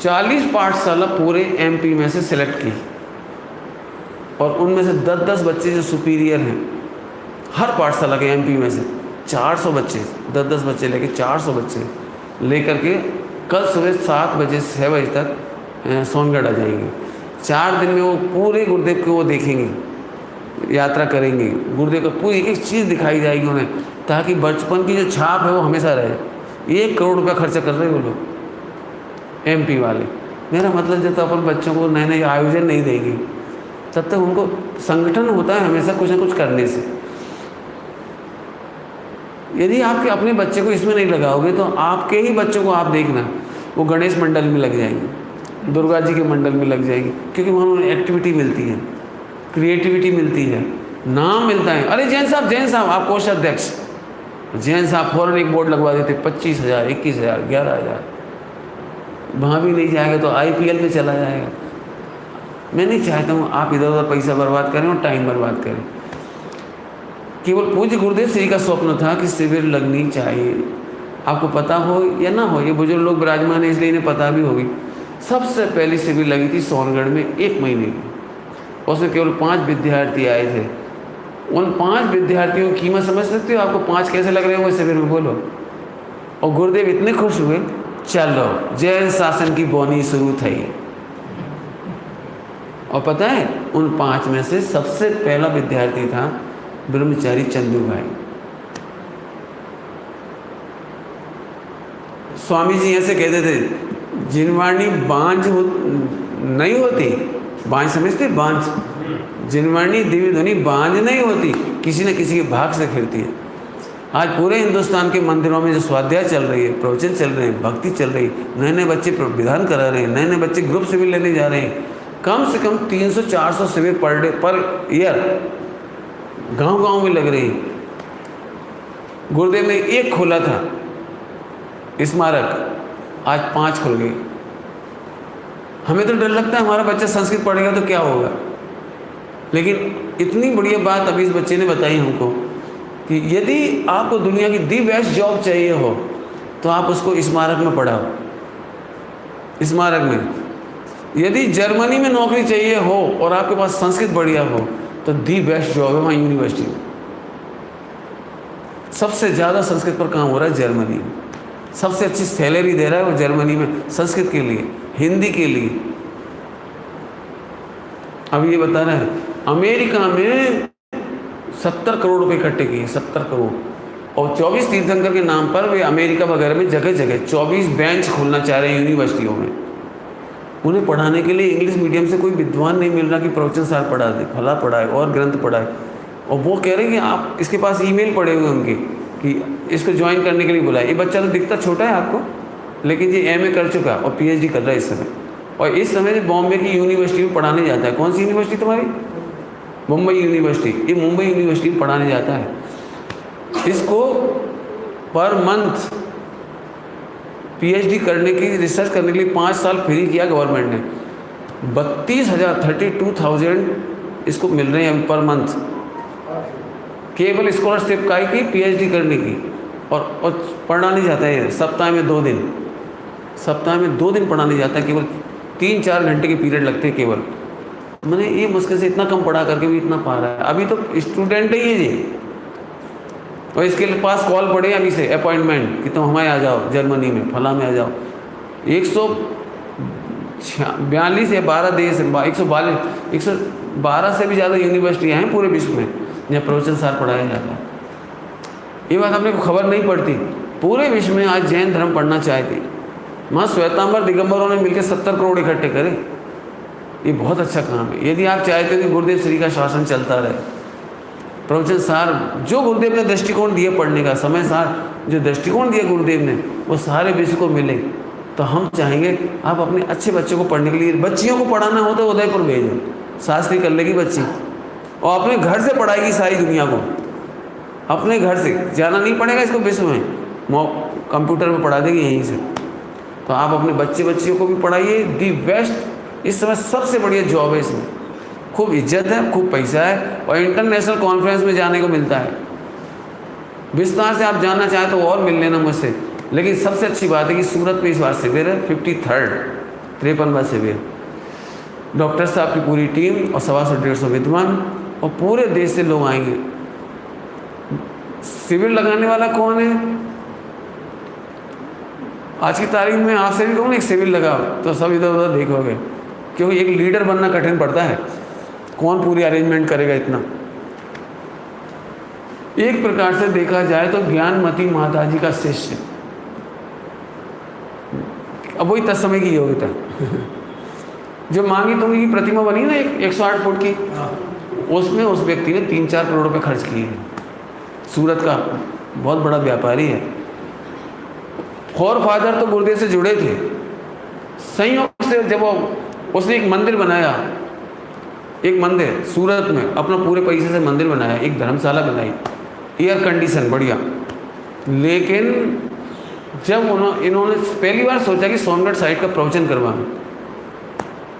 40 पाठशाला पूरे एमपी में से सिलेक्ट की और उनमें से 10-10 बच्चे जो सुपीरियर हैं, हर पाठशाला के एमपी में से 400 बच्चे, 10-10 बच्चे लेके 400 बच्चे लेकर के कल सुबह 7 बजे 6 बजे तक सोनगढ़ आ जाएंगे। 4 दिन में वो पूरे गुरुदेव को वो देखेंगे, यात्रा करेंगे, गुरुदेव को पूरी एक एक चीज़ दिखाई जाएगी उन्हें, ताकि बचपन की जो छाप है वो हमेशा रहे। 1 करोड़ रुपया खर्चा कर रहे हैं वो लोग एमपी वाले। मेरा मतलब जब तक अपन बच्चों को नए नए आयोजन नहीं देंगे तब तक उनको संगठन होता है हमेशा कुछ ना कुछ करने से। यदि आपके अपने बच्चे को इसमें नहीं लगाओगे तो आपके ही बच्चों को आप देखना वो गणेश मंडल में लग जाएंगे, दुर्गा जी के मंडल में लग जाएगी, क्योंकि वहाँ उन्हें एक्टिविटी मिलती है, क्रिएटिविटी मिलती है, नाम मिलता है। अरे जैन साहब आप कोषाध्यक्ष, जैन साहब फ़ौरन एक बोर्ड लगवा देते, 25,000, 21,000, 11,000, वहाँ भी नहीं जाएगा तो IPL में चला जाएगा। मैं नहीं चाहता हूँ आप इधर उधर पैसा बर्बाद करें और टाइम बर्बाद करें। केवल पूज्य गुरुदेव श्री का स्वप्न था कि शिविर लगनी चाहिए, आपको पता हो या ना हो, ये बुजुर्ग लोग विराजमान है इसलिए इन्हें पता भी होगी। सबसे पहली शिविर लगी थी सोनगढ़ में 1 महीने की, उसमें केवल 5 विद्यार्थी आए थे। उन 5 विद्यार्थियों की कीमत समझ सकते हो? आपको 5 कैसे लग रहे होंगे शिविर में, बोलो। और गुरुदेव इतने खुश हुए, चलो जैन शासन की बोनी शुरू थी। और पता है उन 5 में से सबसे पहला विद्यार्थी था ब्रह्मचारी चंदू भाई। स्वामी जी ऐसे कहते थे, जिनवाणी बांझ नहीं होती, बांझ समझते, बांझ, जिनवाणी दिव्य ध्वनि बांझ नहीं होती, किसी न किसी के भाग से खिलती है। आज पूरे हिंदुस्तान के मंदिरों में जो स्वाध्याय चल रही है, प्रवचन चल रहे हैं, भक्ति चल रही है, नए नए बच्चे विधान करा रहे हैं, नए नए बच्चे ग्रुप शिविर लेने जा रहे हैं, कम से कम 300-400 शिविर पर डे पर ईयर गांव-गांव में लग रही। गुरुदेव ने 1 खोला था स्मारक, आज 5 खुल गए। हमें तो डर लगता है हमारा बच्चा संस्कृत पढ़ेगा तो क्या होगा, लेकिन इतनी बढ़िया बात अभी इस बच्चे ने बताई हमको कि यदि आपको दुनिया की दी बेस्ट जॉब चाहिए हो तो आप उसको स्मारक में पढ़ाओ। स्मारक में यदि जर्मनी में नौकरी चाहिए हो और आपके पास संस्कृत बढ़िया हो तो दी बेस्ट जॉब है वहाँ यूनिवर्सिटी में। सबसे ज़्यादा संस्कृत पर काम हो रहा है जर्मनी में, सबसे अच्छी सैलरी दे रहा है वो जर्मनी में संस्कृत के लिए, हिंदी के लिए। अब ये बता रहे हैं अमेरिका में 70 करोड़ रुपए इकट्ठे किए, 70 करोड़, और 24 तीर्थंकर के नाम पर वे अमेरिका वगैरह में जगह जगह 24 बेंच खोलना चाह रहे हैं यूनिवर्सिटियों में। उन्हें पढ़ाने के लिए इंग्लिश मीडियम से कोई विद्वान नहीं मिल रहा कि प्रवचन सार पढ़ा दे, फला पढ़ाए और ग्रंथ पढ़ाए। और वो कह रहे हैं कि आप इसके पास ईमेल पड़े हुए उनके कि इसको ज्वाइन करने के लिए बुलाए। ये बच्चा तो दिखता छोटा है आपको, लेकिन ये MA कर चुका और PhD कर रहा है इस समय, और इस समय बॉम्बे की यूनिवर्सिटी में पढ़ाने जाता है। कौन सी यूनिवर्सिटी तुम्हारी? मुंबई यूनिवर्सिटी। ये मुंबई यूनिवर्सिटी में पढ़ाने जाता है। इसको पर मंथ PhD करने की, रिसर्च करने के लिए 5 साल फ्री किया गवर्नमेंट ने। 32,000 इसको मिल रहे हैं अभी पर मंथ, केवल स्कॉलरशिप का ही PhD करने की। और पढ़ाने जाता है सप्ताह में 2 दिन, सप्ताह में 2 दिन पढ़ाने जाता है। केवल 3-4 घंटे के पीरियड लगते हैं केवल। मैंने ये मुश्किल से इतना कम पढ़ा करके भी इतना पा रहा है। अभी तो स्टूडेंट ही है जी, और इसके पास कॉल पड़े अभी से अपॉइंटमेंट कि तुम हमारे आ जाओ, जर्मनी में फला में आ जाओ। 42 या 12 देश, 112 से भी ज़्यादा यूनिवर्सिटियाँ हैं पूरे विश्व में जहाँ प्रवचन सार पढ़ाया जाता है। ये बात अपने को खबर नहीं पड़ती, पूरे विश्व में आज जैन धर्म पढ़ना चाहती। माँ श्वेतांबर दिगंबरों ने मिलकर 70 करोड़ इकट्ठे करे। ये बहुत अच्छा काम है। यदि आप चाहते हो कि गुरुदेव श्री का शासन चलता रहे, प्रवचन सार जो गुरुदेव ने दृष्टिकोण दिया पढ़ने का, समय सार जो दृष्टिकोण दिया गुरुदेव ने, वो सारे विश्व को मिले, तो हम चाहेंगे आप अपने अच्छे बच्चों को पढ़ने के लिए, बच्चियों को पढ़ाना हो तो उदयपुर भेजो, शास्त्री कर लेगी बच्ची, और अपने घर से पढ़ाएगी सारी दुनिया को। अपने घर से जाना नहीं पड़ेगा इसको विश्व में, कंप्यूटर में पढ़ा देगी यहीं से। तो आप अपने बच्चियों को भी पढ़ाइए। दी बेस्ट इस समय सबसे बढ़िया जॉब है, इसमें खूब इज्जत है, खूब पैसा है, और इंटरनेशनल कॉन्फ्रेंस में जाने को मिलता है। विस्तार से आप जानना चाहें तो और मिल लेना मुझसे, लेकिन सबसे अच्छी बात है कि सूरत में इस बार शिविर है, 53वां शिविर। डॉक्टर साहब की पूरी टीम और 125 विद्वान और पूरे देश से लोग आएंगे। शिविर लगाने वाला कौन है? आज की तारीख में आपसे भी कहूँ एक शिविर लगाओ तो सब इधर उधर देखोगे, क्योंकि एक लीडर बनना कठिन पड़ता है। कौन पूरी अरेंजमेंट करेगा इतना? एक प्रकार से देखा जाए तो ज्ञानमती माता जी का शिष्य, अब वही तत्समय की योग्यता जो मांगी तुंगी की प्रतिमा बनी ना 108 फुट की, उसमें उस व्यक्ति ने 3-4 करोड़ रुपए खर्च किए हैं। सूरत का बहुत बड़ा व्यापारी है। फॉर फादर तो गुरुदेव से जुड़े थे। संयोग से जब उसने एक मंदिर बनाया, एक मंदिर सूरत में अपना पूरे पैसे से मंदिर बनाया, एक धर्मशाला बनाई, एयर कंडीशन बढ़िया। लेकिन जब इन्होंने पहली बार सोचा कि सोनगढ़ साइड का प्रवचन करवाएं,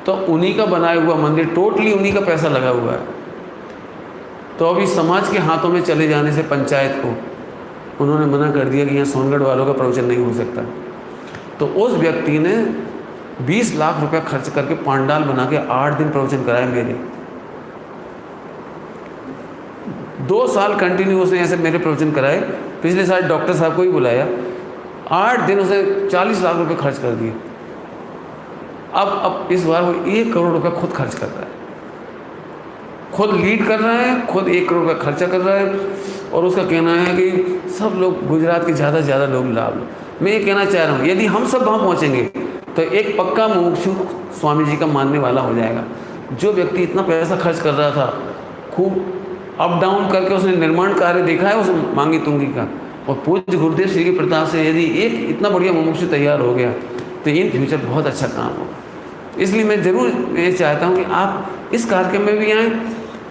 तो उन्हीं का बनाया हुआ मंदिर, टोटली उन्हीं का पैसा लगा हुआ है। तो अभी समाज के हाथों में चले जाने से पंचायत को उन्होंने मना कर दिया कि यहाँ सोनगढ़ वालों का प्रवचन नहीं हो सकता। तो उस व्यक्ति ने 20 लाख रुपया खर्च करके पांडाल बना के 8 दिन प्रवचन कराए मेरे। 2 साल कंटिन्यू उसने ऐसे मेरे प्रवचन कराए। पिछले साल डॉक्टर साहब को ही बुलाया, 8 दिन उसे 40 लाख रुपए खर्च कर दिए। अब इस बार वो 1 करोड़ रुपए खुद खर्च कर रहा है, खुद लीड कर रहा है, खुद 1 करोड़ रुपये खर्चा कर रहा है। और उसका कहना है कि सब लोग गुजरात के ज़्यादा से ज़्यादा लोग लाभ लो। मैं ये कहना चाह रहा हूँ, यदि हम सब वहाँ पहुँचेंगे तो एक पक्का मुमुक्षु स्वामी जी का मानने वाला हो जाएगा। जो व्यक्ति इतना पैसा खर्च कर रहा था, खूब अप डाउन करके उसने निर्माण कार्य देखा है उस मांगी तुंगी का, और पूज्य गुरुदेव श्री के प्रताप से यदि एक इतना बढ़िया मुमुक्षु तैयार हो गया तो इन फ्यूचर बहुत अच्छा काम होगा। इसलिए मैं ज़रूर ये चाहता हूँ कि आप इस कार्यक्रम में भी आएँ।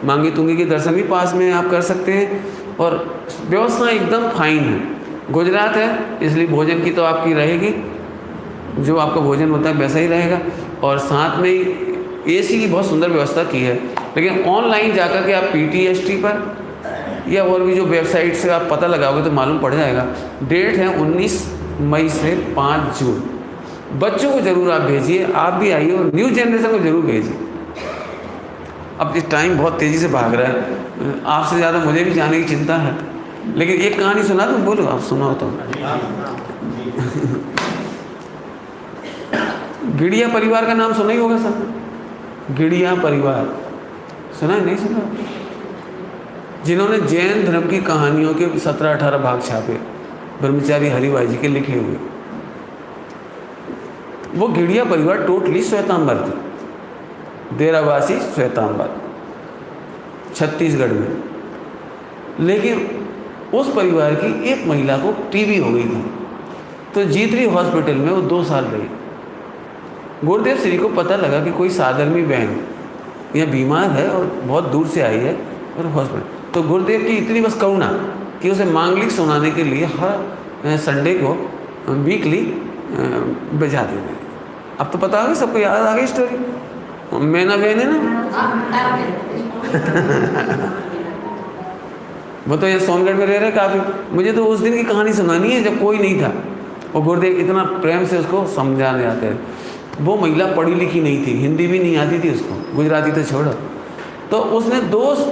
मांगी तुंगी के दर्शन भी पास में आप कर सकते हैं, और व्यवस्था एकदम फाइन है। गुजरात है इसलिए भोजन की तो आपकी रहेगी, जो आपका भोजन होता है वैसा ही रहेगा, और साथ में ही AC की बहुत सुंदर व्यवस्था की है। लेकिन ऑनलाइन जाकर के आप PTST पर या और भी जो वेबसाइट से आप पता लगाओगे तो मालूम पड़ जाएगा। डेट है 19 मई से 5 जून। बच्चों को ज़रूर आप भेजिए, आप भी आइए, और न्यू जनरेशन को ज़रूर भेजिए। अब इस टाइम बहुत तेज़ी से भाग रहा है, आपसे ज़्यादा मुझे भी जाने की चिंता है। लेकिन एक कहानी सुना तो बोलो, आप सुनाओ तो। गिड़िया परिवार का नाम सुना ही होगा सब। गिड़िया परिवार सुना है? नहीं सुना? जिन्होंने जैन धर्म की कहानियों के 17-18 भाग छापे, ब्रह्मचारी हरिभाई जी के लिखे हुए। वो गिड़िया परिवार टोटली श्वेतांबर थे, देरावासी श्वेतांबर, छत्तीसगढ़ में। लेकिन उस परिवार की एक महिला को TB हो गई थी, तो जीतरी हॉस्पिटल में वो 2 साल रही। गुरुदेव श्री को पता लगा कि कोई साधर्मी बहन यह बीमार है और बहुत दूर से आई है और हॉस्पिटल, तो गुरुदेव की इतनी बस करुणा कि उसे मांगलिक सुनाने के लिए हर संडे को वीकली बजा देते हैं। अब तो पता होगा, सबको याद आ गई स्टोरी, मैना बहन है ना वो तो ये सोनगढ़ में रह रहे काफ़ी। मुझे तो उस दिन की कहानी सुनानी है जब कोई नहीं था, और गुरुदेव इतना प्रेम से उसको समझाने आते हैं। वो महिला पढ़ी लिखी नहीं थी, हिंदी भी नहीं आती थी उसको, गुजराती तो छोड़ो। तो उसने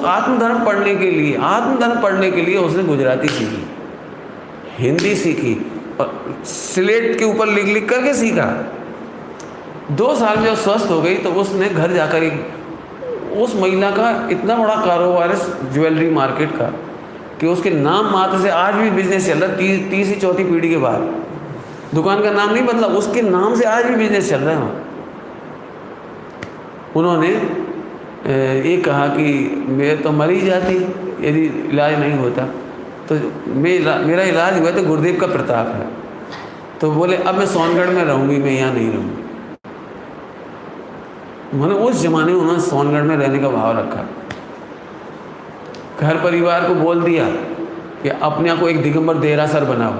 आत्मधर्म पढ़ने के लिए उसने गुजराती सीखी, हिंदी सीखी, और स्लेट के ऊपर लिख लिख करके सीखा। 2 साल में वो स्वस्थ हो गई तो उसने घर जाकर उस महिला का इतना बड़ा कारोबार है ज्वेलरी मार्केट का कि उसके नाम मात्र से आज भी बिजनेस चल रहा है। तीसरी चौथी पीढ़ी के बाद दुकान का नाम नहीं बदला, उसके नाम से आज भी बिजनेस चल रहा है। उन्होंने ये कहा कि मैं तो मर ही जाती यदि इलाज नहीं होता, तो मेरा इलाज हुआ तो गुरुदेव का प्रताप है। तो बोले अब मैं सोनगढ़ में रहूँगी, मैं यहाँ नहीं रहूँगी। मैंने उस ज़माने में उन्होंने सोनगढ़ में रहने का भाव रखा। घर परिवार को बोल दिया कि अपने आप को एक दिगंबर देरासर बनाओ,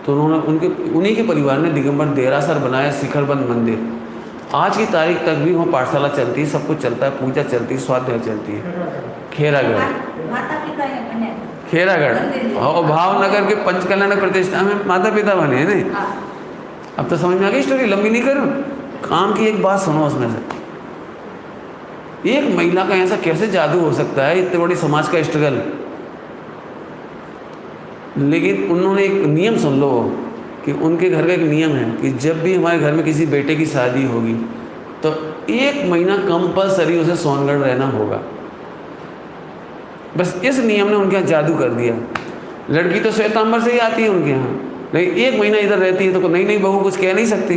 तो उन्होंने उन्हीं के परिवार ने दिगंबर देरासर बनाया, शिखरबंद मंदिर। आज की तारीख तक भी वहाँ पाठशाला चलती है, सब कुछ चलता है, पूजा चलती है, स्वाध्याय चलती है। खेरागढ़ और भावनगर के पंचकल्याण प्रतिष्ठा में माता पिता बने हैं नहीं। अब तो समझ में आ गई स्टोरी, लंबी नहीं करूँ। काम की एक बात सुनो उसमें से, एक महिला का ऐसा कैसे जादू हो सकता है, इतने बड़ी समाज का स्ट्रगल। लेकिन उन्होंने एक नियम सुन लो कि उनके घर का एक नियम है कि जब भी हमारे घर में किसी बेटे की शादी होगी तो 1 महीना कंपलसरी उसे सोनगढ़ रहना होगा। बस इस नियम ने उनके यहाँ जादू कर दिया। लड़की तो श्वेतांबर से ही आती है उनके यहाँ, लेकिन 1 महीना इधर रहती है तो नई बहू कुछ कह नहीं सकती।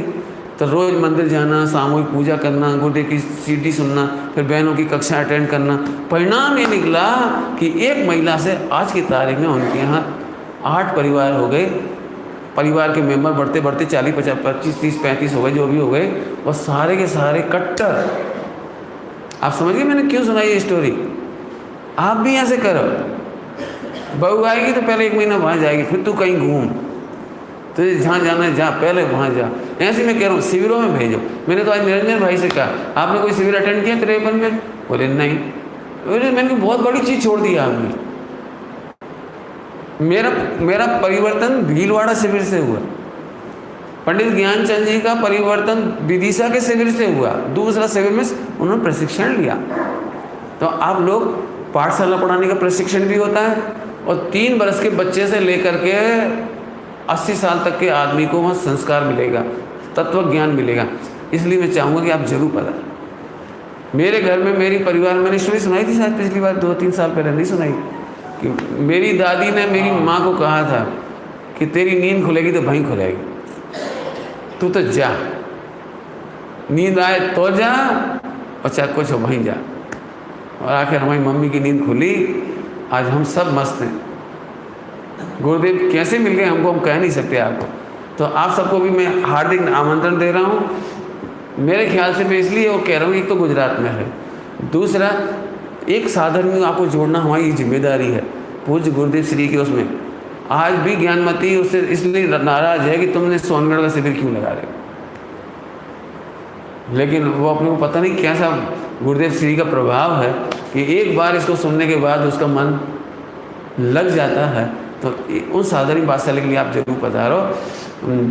तो रोज़ मंदिर जाना, सामूहिक पूजा करना, गुरुदेव की सीडी सुनना, फिर बहनों की कक्षा अटेंड करना। परिणाम ये निकला कि एक महिला से आज की तारीख में उनके यहाँ 8 परिवार हो गए। परिवार के मेंबर बढ़ते बढ़ते 40, 50, 25, 30, 35 हो गए, जो भी हो गए, और सारे के सारे कट्टर। आप समझ गए मैंने क्यों सुनाई ये स्टोरी? आप भी ऐसे करो, बहू आएगी तो पहले 1 महीना वहाँ जाएगी, फिर तू कहीं घूम, तो जहाँ जाना है जा, पहले वहाँ जा। ऐसे मैं कह रहा हूँ शिविरों में भेजो। मैंने तो आज निरंजन भाई से कहा, आपने कोई शिविर अटेंड किया 53 में? बोले नहीं। बोले मैंने बहुत बड़ी चीज़ छोड़ दी आपने। मेरा परिवर्तन भीलवाड़ा शिविर से हुआ, पंडित ज्ञानचंद जी का परिवर्तन विदिशा के शिविर से हुआ। दूसरा शिविर में उन्होंने प्रशिक्षण लिया। तो आप लोग पाठशाला पढ़ाने का प्रशिक्षण भी होता है, और 3 बरस के बच्चे से लेकर के 80 साल तक के आदमी को वहाँ संस्कार मिलेगा, तत्व ज्ञान मिलेगा। इसलिए मैं चाहूँगा कि आप जरूर पढ़ाएं। मेरे घर में मेरी परिवार, मैंने स्टोरी सुनाई थी शायद पिछली बार 2-3 साल पहले, नहीं सुनाई, कि मेरी दादी ने मेरी माँ को कहा था कि तेरी नींद खुलेगी तो वहीं खुलेगी, तू तो जा, नींद आए तो जा और चाहे कुछ हो वहीं जा। और आखिर हमारी मम्मी की नींद खुली, आज हम सब मस्त हैं। गुरुदेव कैसे मिल गए हमको, हम कह नहीं सकते आपको। तो आप सबको भी मैं हार्दिक आमंत्रण दे रहा हूँ। मेरे ख्याल से मैं इसलिए वो कह रहा हूँ, एक तो गुजरात में है, दूसरा एक साधन में आपको जोड़ना हमारी जिम्मेदारी है। पूज्य गुरुदेव श्री के उसमें आज भी ज्ञानमती उससे इसलिए नाराज है कि तुमने सोनगढ़ का शिविर क्यों लगा रहे हो। लेकिन वो अपने को पता नहीं कैसा गुरुदेव श्री का प्रभाव है कि एक बार इसको सुनने के बाद उसका मन लग जाता है। तो उन साधनी पाठशाला के लिए आप जरूर पधारो,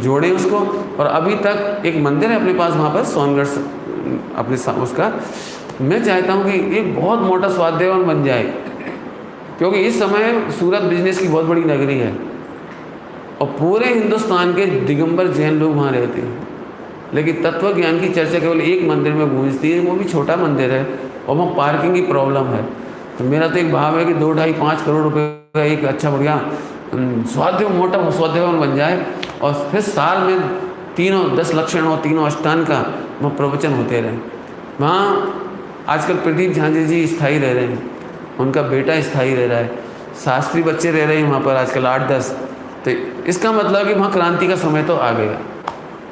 जोड़ें उसको। और अभी तक एक मंदिर है अपने पास, वहाँ पर सोनगढ़ अपने उसका मैं चाहता हूँ कि एक बहुत मोटा स्वाध्यायवन बन जाए, क्योंकि इस समय सूरत बिजनेस की बहुत बड़ी नगरी है और पूरे हिंदुस्तान के दिगंबर जैन लोग वहाँ रहते हैं। लेकिन तत्व ज्ञान की चर्चा केवल एक मंदिर में गूंजती है, वो भी छोटा मंदिर है और वहाँ पार्किंग की प्रॉब्लम है। तो मेरा तो एक भाव है कि 2, 2.5, 5 करोड़ रुपए का एक अच्छा बढ़िया मोटा स्वाध्यायवन बन जाए, और फिर साल में 10 लक्षण और 3 अष्टांग का वहाँ प्रवचन होते रहे। वहाँ आजकल प्रदीप झांझे जी स्थायी रह रहे हैं, उनका बेटा स्थायी रह रहा है, शास्त्री बच्चे रह रहे हैं वहाँ पर आजकल 8-10। तो इसका मतलब कि वहाँ क्रांति का समय तो आ गया।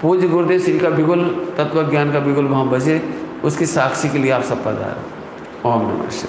पूज्य गुरुदेव श्री का बिगुल, तत्व ज्ञान का बिगुल वहाँ बजे, उसकी साक्षी के लिए आप सब पधारो। ओम नमः शिवाय।